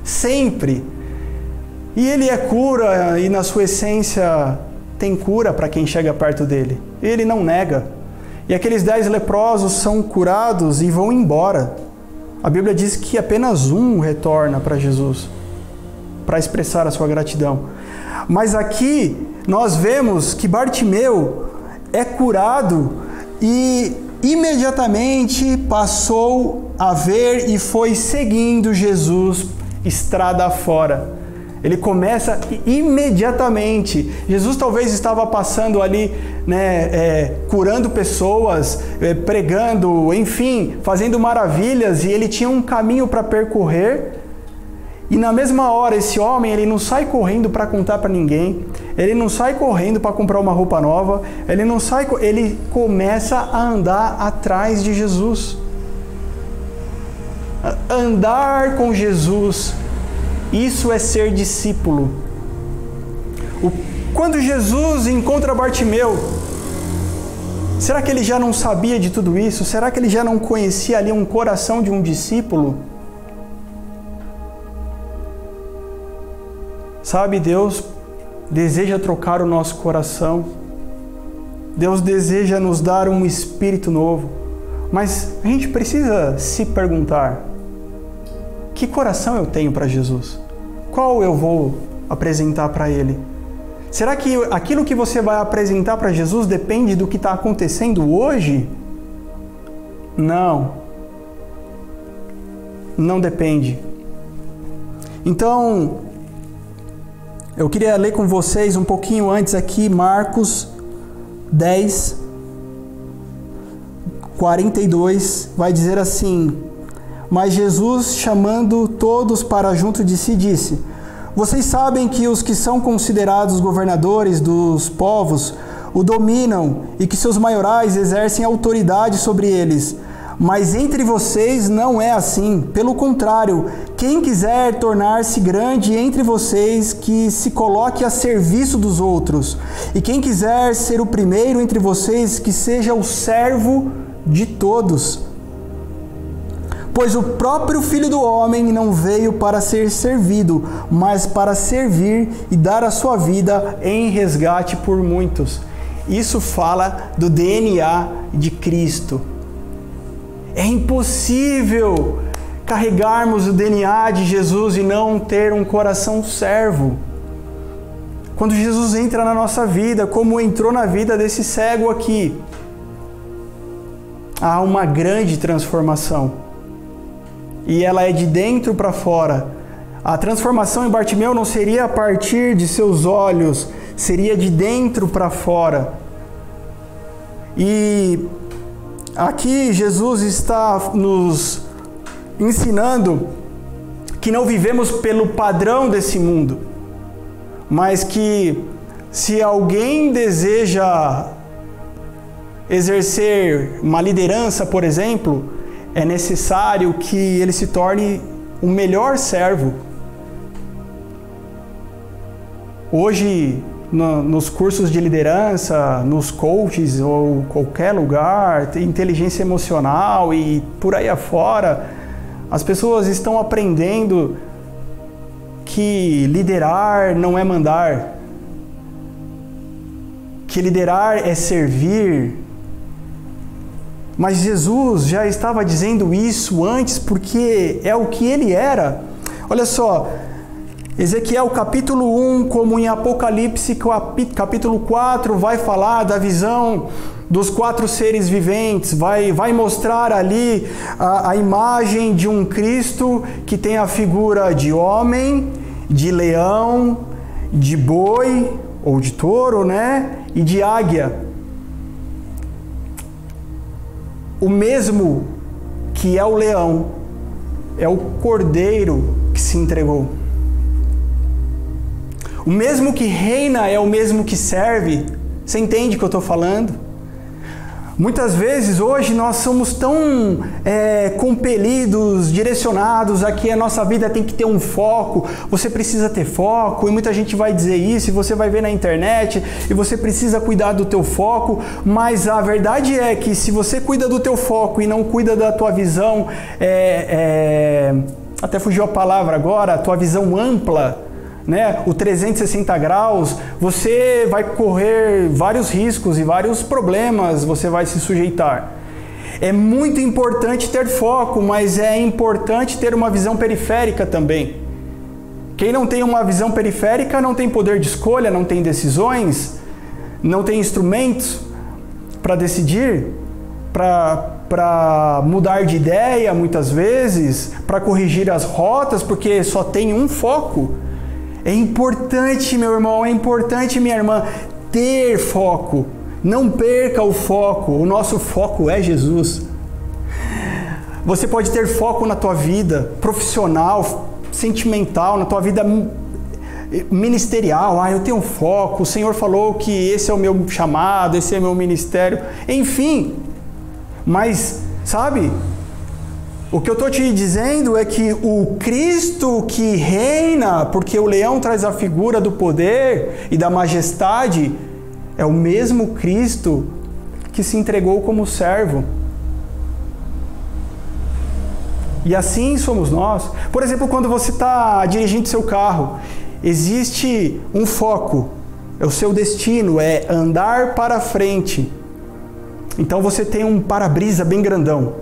sempre. E ele é cura, e na sua essência tem cura para quem chega perto dele. Ele não nega. E aqueles 10 leprosos são curados e vão embora. A Bíblia diz que apenas um retorna para Jesus, para expressar a sua gratidão. Mas aqui nós vemos que Bartimeu é curado e imediatamente passou a ver e foi seguindo Jesus estrada fora. Ele começa imediatamente. Jesus talvez estava passando ali, curando pessoas, pregando, enfim, fazendo maravilhas, e ele tinha um caminho para percorrer. E na mesma hora, esse homem, ele não sai correndo para contar para ninguém, ele não sai correndo para comprar uma roupa nova, ele começa a andar atrás de Jesus. Andar com Jesus, isso é ser discípulo. Quando Jesus encontra Bartimeu, será que ele já não sabia de tudo isso? Será que ele já não conhecia ali um coração de um discípulo? Sabe, Deus deseja trocar o nosso coração. Deus deseja nos dar um espírito novo. Mas a gente precisa se perguntar: que coração eu tenho para Jesus? Qual eu vou apresentar para Ele? Será que aquilo que você vai apresentar para Jesus depende do que está acontecendo hoje? Não. Não depende. Então, eu queria ler com vocês um pouquinho antes aqui, Marcos 10, 42, vai dizer assim: mas Jesus, chamando todos para junto de si, disse: vocês sabem que os que são considerados governadores dos povos o dominam e que seus maiorais exercem autoridade sobre eles. Mas entre vocês não é assim. Pelo contrário, quem quiser tornar-se grande entre vocês, que se coloque a serviço dos outros. E quem quiser ser o primeiro entre vocês, que seja o servo de todos. Pois o próprio Filho do Homem não veio para ser servido, mas para servir e dar a sua vida em resgate por muitos. Isso fala do DNA de Cristo. É impossível carregarmos o DNA de Jesus e não ter um coração servo. Quando Jesus entra na nossa vida, como entrou na vida desse cego aqui, há uma grande transformação. E ela é de dentro para fora. A transformação em Bartimeu não seria a partir de seus olhos, seria de dentro para fora. E aqui Jesus está nos ensinando que não vivemos pelo padrão desse mundo, mas que se alguém deseja exercer uma liderança, por exemplo, é necessário que ele se torne o melhor servo. Hoje, nos cursos de liderança, nos coaches ou qualquer lugar, tem inteligência emocional e por aí afora, as pessoas estão aprendendo que liderar não é mandar, que liderar é servir. Mas Jesus já estava dizendo isso antes, porque é o que ele era. Olha só, Ezequiel capítulo 1, como em Apocalipse capítulo 4, vai falar da visão dos 4 seres viventes, vai mostrar ali a imagem de um Cristo que tem a figura de homem, de leão, de boi, ou de touro, né? E de águia. O mesmo que é o leão, é o cordeiro que se entregou. O mesmo que reina é o mesmo que serve. Você entende o que eu estou falando? Muitas vezes hoje nós somos tão compelidos, direcionados a que a nossa vida tem que ter um foco, você precisa ter foco, e muita gente vai dizer isso, e você vai ver na internet, e você precisa cuidar do teu foco, mas a verdade é que se você cuida do teu foco e não cuida da tua visão, até fugiu a palavra agora, a tua visão ampla, né, o 360 graus, você vai correr vários riscos e vários problemas você vai se sujeitar. É muito importante ter foco, mas é importante ter uma visão periférica também. Quem não tem uma visão periférica não tem poder de escolha, não tem decisões, não tem instrumentos para decidir, para mudar de ideia muitas vezes, para corrigir as rotas, porque só tem um foco. É importante, meu irmão, é importante, minha irmã, ter foco. Não perca o foco. O nosso foco é Jesus. Você pode ter foco na tua vida profissional, sentimental, na tua vida ministerial. Eu tenho foco. O Senhor falou que esse é o meu chamado, esse é o meu ministério. Enfim, mas, sabe, o que eu estou te dizendo é que o Cristo que reina, porque o leão traz a figura do poder e da majestade, é o mesmo Cristo que se entregou como servo. E assim somos nós. Por exemplo, quando você está dirigindo seu carro, existe um foco, é o seu destino, é andar para frente. Então você tem um para-brisa bem grandão.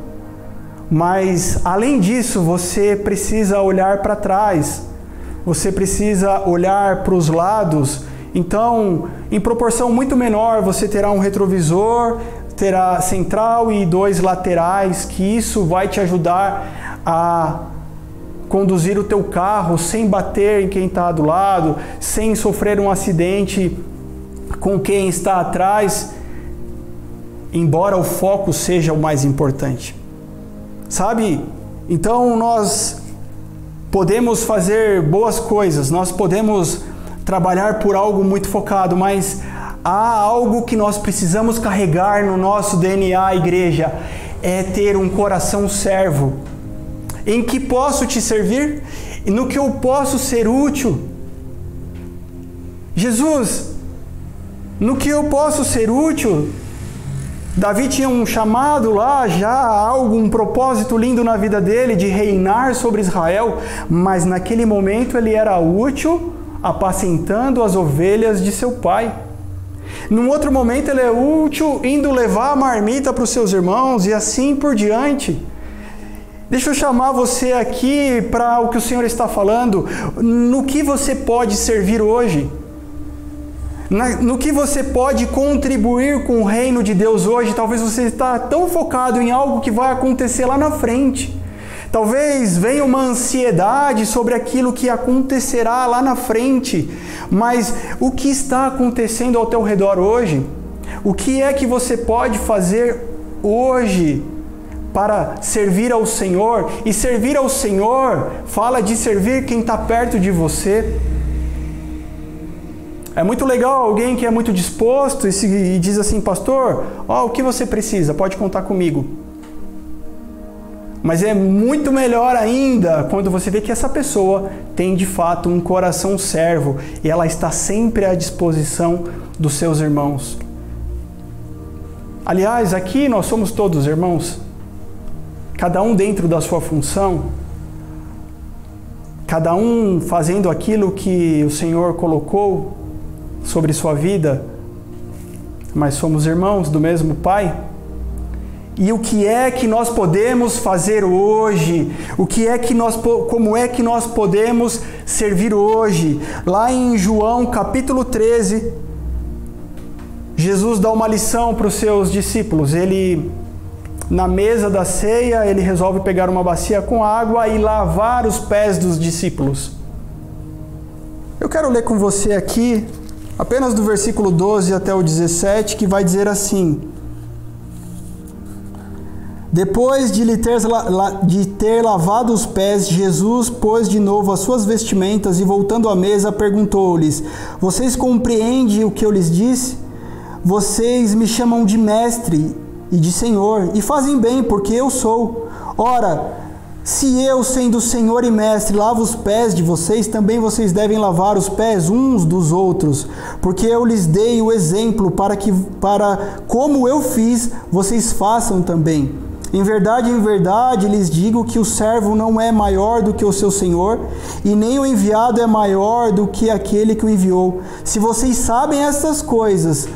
Mas, além disso, você precisa olhar para trás, você precisa olhar para os lados. Então, em proporção muito menor, você terá um retrovisor, terá central e 2 laterais, que isso vai te ajudar a conduzir o teu carro sem bater em quem está do lado, sem sofrer um acidente com quem está atrás, embora o foco seja o mais importante. Sabe? Então nós podemos fazer boas coisas, nós podemos trabalhar por algo muito focado, mas há algo que nós precisamos carregar no nosso DNA, igreja, é ter um coração servo. Em que posso te servir? No que eu posso ser útil? Jesus, no que eu posso ser útil? Davi tinha um chamado lá, já um propósito lindo na vida dele de reinar sobre Israel, mas naquele momento ele era útil apacentando as ovelhas de seu pai. Num outro momento ele é útil indo levar a marmita para os seus irmãos e assim por diante. Deixa eu chamar você aqui para o que o Senhor está falando. No que você pode servir hoje? No que você pode contribuir com o reino de Deus hoje? Talvez você está tão focado em algo que vai acontecer lá na frente. Talvez venha uma ansiedade sobre aquilo que acontecerá lá na frente. Mas o que está acontecendo ao teu redor hoje? O que é que você pode fazer hoje para servir ao Senhor? E servir ao Senhor fala de servir quem está perto de você. É muito legal alguém que é muito disposto e diz assim: pastor, o que você precisa? Pode contar comigo. Mas é muito melhor ainda quando você vê que essa pessoa tem de fato um coração servo e ela está sempre à disposição dos seus irmãos. Aliás, aqui nós somos todos irmãos, cada um dentro da sua função, cada um fazendo aquilo que o Senhor colocou sobre sua vida, mas somos irmãos do mesmo Pai. E o que é que nós podemos fazer hoje? Como é que nós podemos servir hoje? Lá em João capítulo 13, Jesus dá uma lição para os seus discípulos. Ele, na mesa da ceia, ele resolve pegar uma bacia com água e lavar os pés dos discípulos. Eu quero ler com você aqui, apenas do versículo 12 até o 17, que vai dizer assim: depois de ter lavado os pés, Jesus pôs de novo as suas vestimentas e, voltando à mesa, perguntou-lhes: vocês compreendem o que eu lhes disse? Vocês me chamam de mestre e de Senhor, e fazem bem, porque eu sou. Ora, se eu, sendo Senhor e Mestre, lavo os pés de vocês, também vocês devem lavar os pés uns dos outros, porque eu lhes dei o exemplo para como eu fiz, vocês façam também. Em verdade, lhes digo que o servo não é maior do que o seu senhor, e nem o enviado é maior do que aquele que o enviou. Se vocês sabem essas coisas,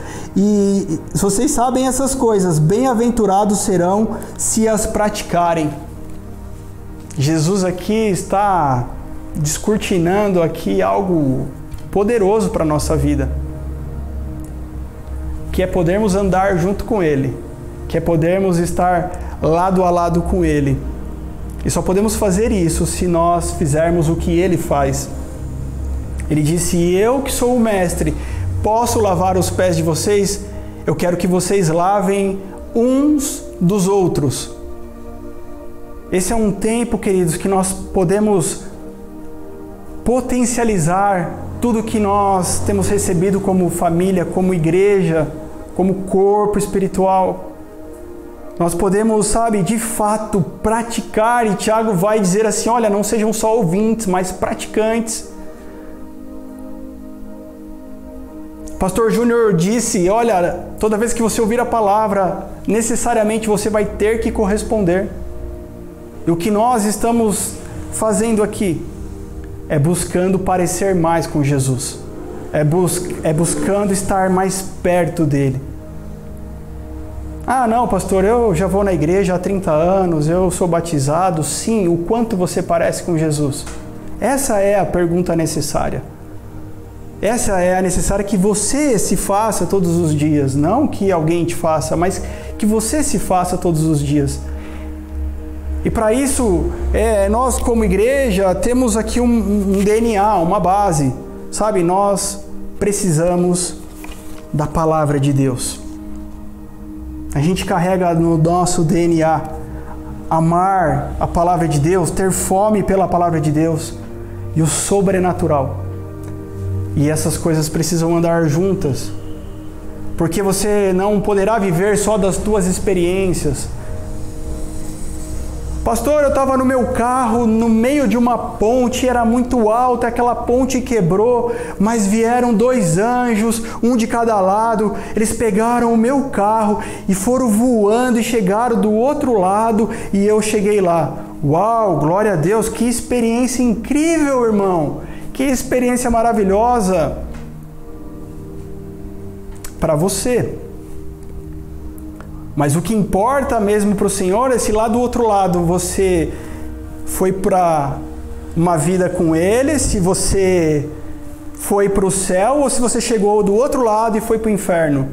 bem-aventurados serão se as praticarem. Jesus aqui está descortinando aqui algo poderoso para a nossa vida, que é podermos andar junto com Ele, que é podermos estar lado a lado com Ele. E só podemos fazer isso se nós fizermos o que Ele faz. Ele disse: eu que sou o mestre, posso lavar os pés de vocês? Eu quero que vocês lavem uns dos outros. Esse é um tempo, queridos, que nós podemos potencializar tudo que nós temos recebido como família, como igreja, como corpo espiritual. Nós podemos, de fato praticar, e Tiago vai dizer assim: olha, não sejam só ouvintes, mas praticantes. Pastor Júnior disse: olha, toda vez que você ouvir a palavra, necessariamente você vai ter que corresponder. E o que nós estamos fazendo aqui é buscando parecer mais com Jesus, é buscando estar mais perto dele. Ah, não, pastor, eu já vou na igreja há 30 anos, eu sou batizado. Sim, o quanto você parece com Jesus? Essa é a pergunta necessária. Essa é a necessária que você se faça todos os dias. Não que alguém te faça, mas que você se faça todos os dias. E para isso, nós como igreja temos aqui um DNA, uma base. Nós precisamos da palavra de Deus. A gente carrega no nosso DNA amar a palavra de Deus, ter fome pela palavra de Deus e o sobrenatural. E essas coisas precisam andar juntas, porque você não poderá viver só das tuas experiências. Pastor, eu estava no meu carro, no meio de uma ponte, era muito alta, aquela ponte quebrou, mas vieram 2 anjos, um de cada lado, eles pegaram o meu carro e foram voando e chegaram do outro lado e eu cheguei lá. Uau, glória a Deus, que experiência incrível, irmão! Que experiência maravilhosa para você. Mas o que importa mesmo para o Senhor é se lá do outro lado você foi para uma vida com Ele, se você foi para o céu ou se você chegou do outro lado e foi para o inferno.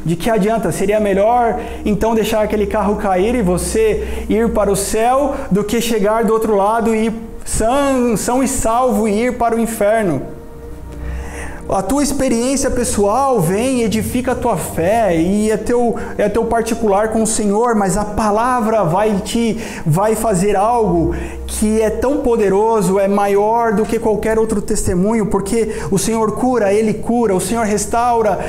De que adianta? Seria melhor então deixar aquele carro cair e você ir para o céu do que chegar do outro lado e ir são e salvo e ir para o inferno. A tua experiência pessoal vem e edifica a tua fé e é teu particular com o Senhor, mas a palavra vai fazer algo que é tão poderoso, é maior do que qualquer outro testemunho, porque o Senhor cura, Ele cura, o Senhor restaura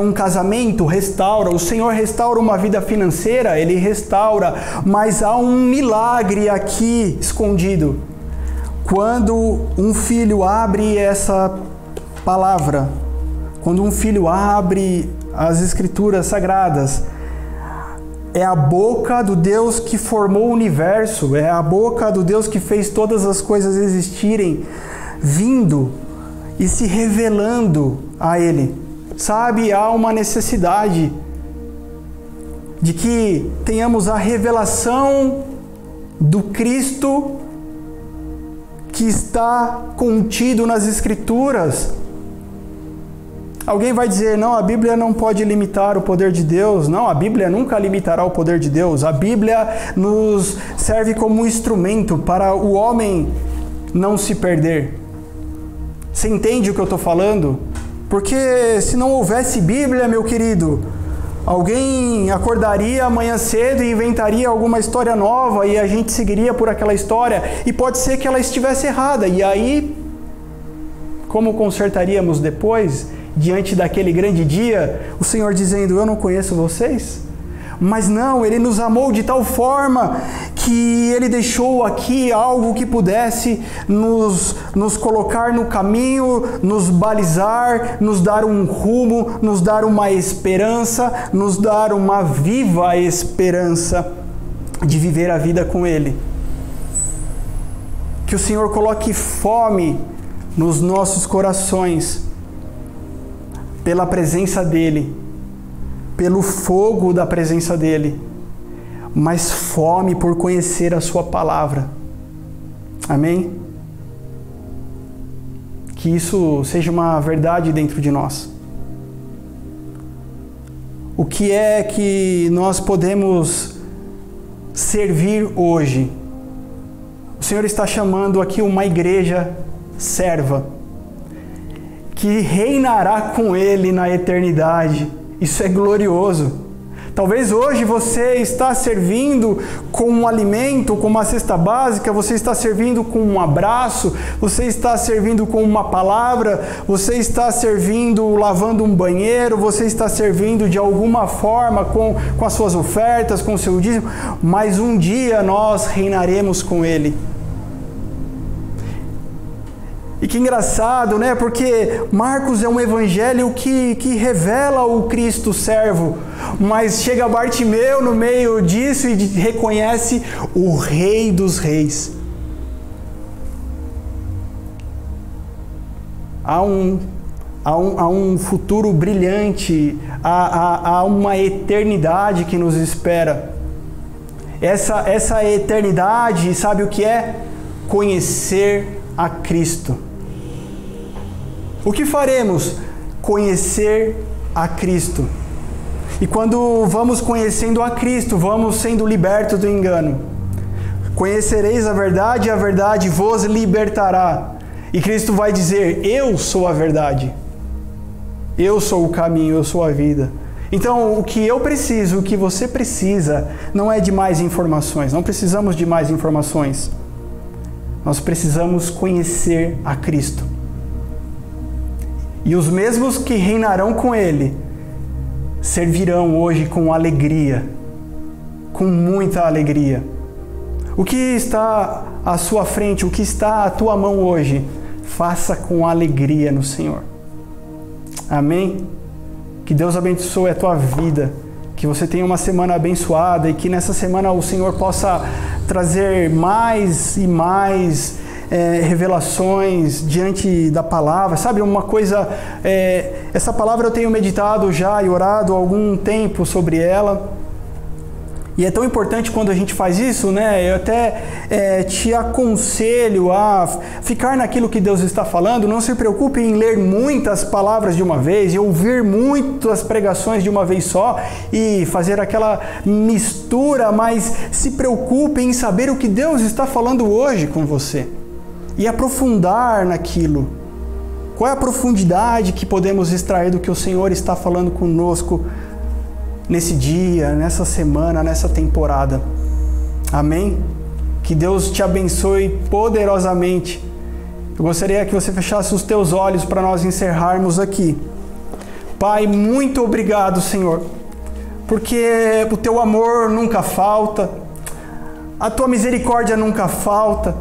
um casamento, restaura, o Senhor restaura uma vida financeira, Ele restaura, mas há um milagre aqui escondido. Quando um filho abre essa palavra, quando um filho abre as Escrituras Sagradas, é a boca do Deus que formou o universo, é a boca do Deus que fez todas as coisas existirem, vindo e se revelando a Ele. Sabe, há uma necessidade de que tenhamos a revelação do Cristo que está contido nas Escrituras. Alguém vai dizer, não, a Bíblia não pode limitar o poder de Deus. Não, a Bíblia nunca limitará o poder de Deus. A Bíblia nos serve como um instrumento para o homem não se perder. Você entende o que eu estou falando? Porque se não houvesse Bíblia, meu querido, alguém acordaria amanhã cedo e inventaria alguma história nova e a gente seguiria por aquela história e pode ser que ela estivesse errada. E aí, como consertaríamos depois, diante daquele grande dia, o Senhor dizendo, eu não conheço vocês? Mas não, Ele nos amou de tal forma que Ele deixou aqui algo que pudesse nos colocar no caminho, nos balizar, nos dar um rumo, nos dar uma esperança, nos dar uma viva esperança de viver a vida com Ele. Que o Senhor coloque fome nos nossos corações pela presença dEle, pelo fogo da presença dEle, mas fome por conhecer a sua palavra. Amém? Que isso seja uma verdade dentro de nós. O que é que nós podemos servir hoje? O Senhor está chamando aqui uma igreja serva, que reinará com Ele na eternidade. Isso é glorioso. Talvez hoje você está servindo com um alimento, com uma cesta básica, você está servindo com um abraço, você está servindo com uma palavra, você está servindo lavando um banheiro, você está servindo de alguma forma com as suas ofertas, com o seu dízimo, mas um dia nós reinaremos com Ele. E que engraçado, né? Porque Marcos é um evangelho que revela o Cristo servo, mas chega Bartimeu no meio disso e reconhece o Rei dos Reis. Há um futuro brilhante, há uma eternidade que nos espera. Essa eternidade, sabe o que é? Conhecer a Cristo. O que faremos? Conhecer a Cristo. E quando vamos conhecendo a Cristo, vamos sendo libertos do engano. Conhecereis a verdade vos libertará. E Cristo vai dizer, eu sou a verdade. Eu sou o caminho, eu sou a vida. Então, o que eu preciso, o que você precisa, não é de mais informações. Não precisamos de mais informações. Nós precisamos conhecer a Cristo. E os mesmos que reinarão com Ele, servirão hoje com alegria, com muita alegria. O que está à sua frente, o que está à tua mão hoje, faça com alegria no Senhor. Amém? Que Deus abençoe a tua vida, que você tenha uma semana abençoada e que nessa semana o Senhor possa trazer mais e mais revelações diante da palavra. Sabe, uma coisa, essa palavra eu tenho meditado já e orado há algum tempo sobre ela. E é tão importante quando a gente faz isso, né? Eu até te aconselho a ficar naquilo que Deus está falando. Não se preocupe em ler muitas palavras de uma vez e ouvir muitas pregações de uma vez só e fazer aquela mistura, mas se preocupe em saber o que Deus está falando hoje com você e aprofundar naquilo. Qual é a profundidade que podemos extrair do que o Senhor está falando conosco nesse dia, nessa semana, nessa temporada? Amém? Que Deus te abençoe poderosamente. Eu gostaria que você fechasse os teus olhos para nós encerrarmos aqui. Pai, muito obrigado, Senhor, porque o teu amor nunca falta, a tua misericórdia nunca falta,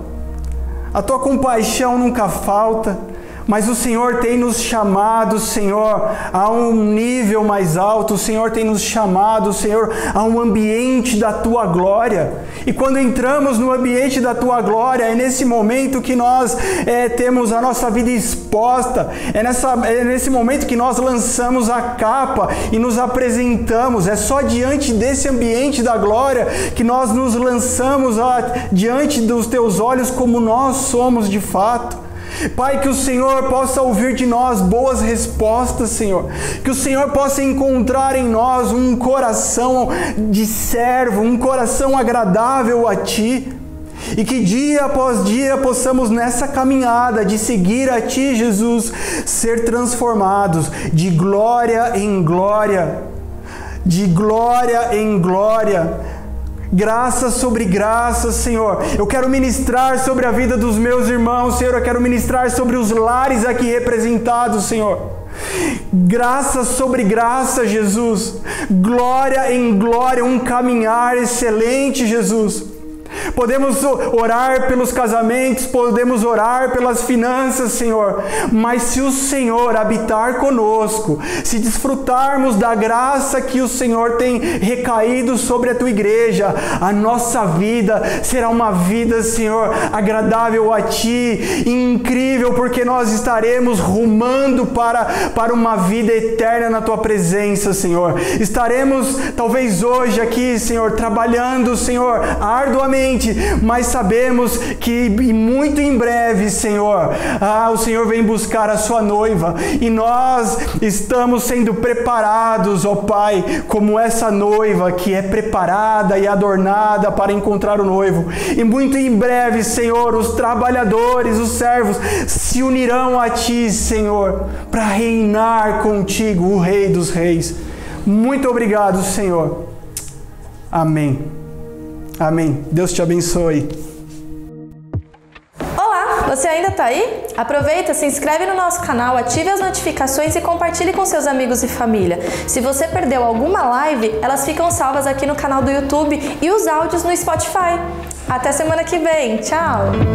a tua compaixão nunca falta. Mas o Senhor tem nos chamado, Senhor, a um nível mais alto. O Senhor tem nos chamado, Senhor, a um ambiente da Tua glória. E quando entramos no ambiente da Tua glória, é nesse momento que nós temos a nossa vida exposta. É nesse momento que nós lançamos a capa e nos apresentamos. É só diante desse ambiente da glória que nós nos lançamos diante dos Teus olhos como nós somos de fato. Pai, que o Senhor possa ouvir de nós boas respostas, Senhor. Que o Senhor possa encontrar em nós um coração de servo, um coração agradável a Ti. E que dia após dia possamos nessa caminhada de seguir a Ti, Jesus, ser transformados de glória em glória, de glória em glória. Graça sobre graça, Senhor. Eu quero ministrar sobre a vida dos meus irmãos, Senhor. Eu quero ministrar sobre os lares aqui representados, Senhor. Graça sobre graça, Jesus. Glória em glória, um caminhar excelente, Jesus. Podemos orar pelos casamentos, podemos orar pelas finanças, Senhor, mas se o Senhor habitar conosco, se desfrutarmos da graça que o Senhor tem recaído sobre a Tua igreja, a nossa vida será uma vida, Senhor, agradável a Ti, incrível, porque nós estaremos rumando para uma vida eterna na Tua presença, Senhor. Estaremos, talvez hoje aqui, Senhor, trabalhando, Senhor, arduamente, mas sabemos que muito em breve, Senhor, o Senhor vem buscar a sua noiva e nós estamos sendo preparados, ó Pai, como essa noiva que é preparada e adornada para encontrar o noivo. E muito em breve, Senhor, os trabalhadores, os servos se unirão a Ti, Senhor, para reinar contigo, o Rei dos Reis. Muito obrigado, Senhor. Amém. Amém. Deus te abençoe. Olá, você ainda tá aí? Aproveita, se inscreve no nosso canal, ative as notificações e compartilhe com seus amigos e família. Se você perdeu alguma live, elas ficam salvas aqui no canal do YouTube e os áudios no Spotify. Até semana que vem. Tchau!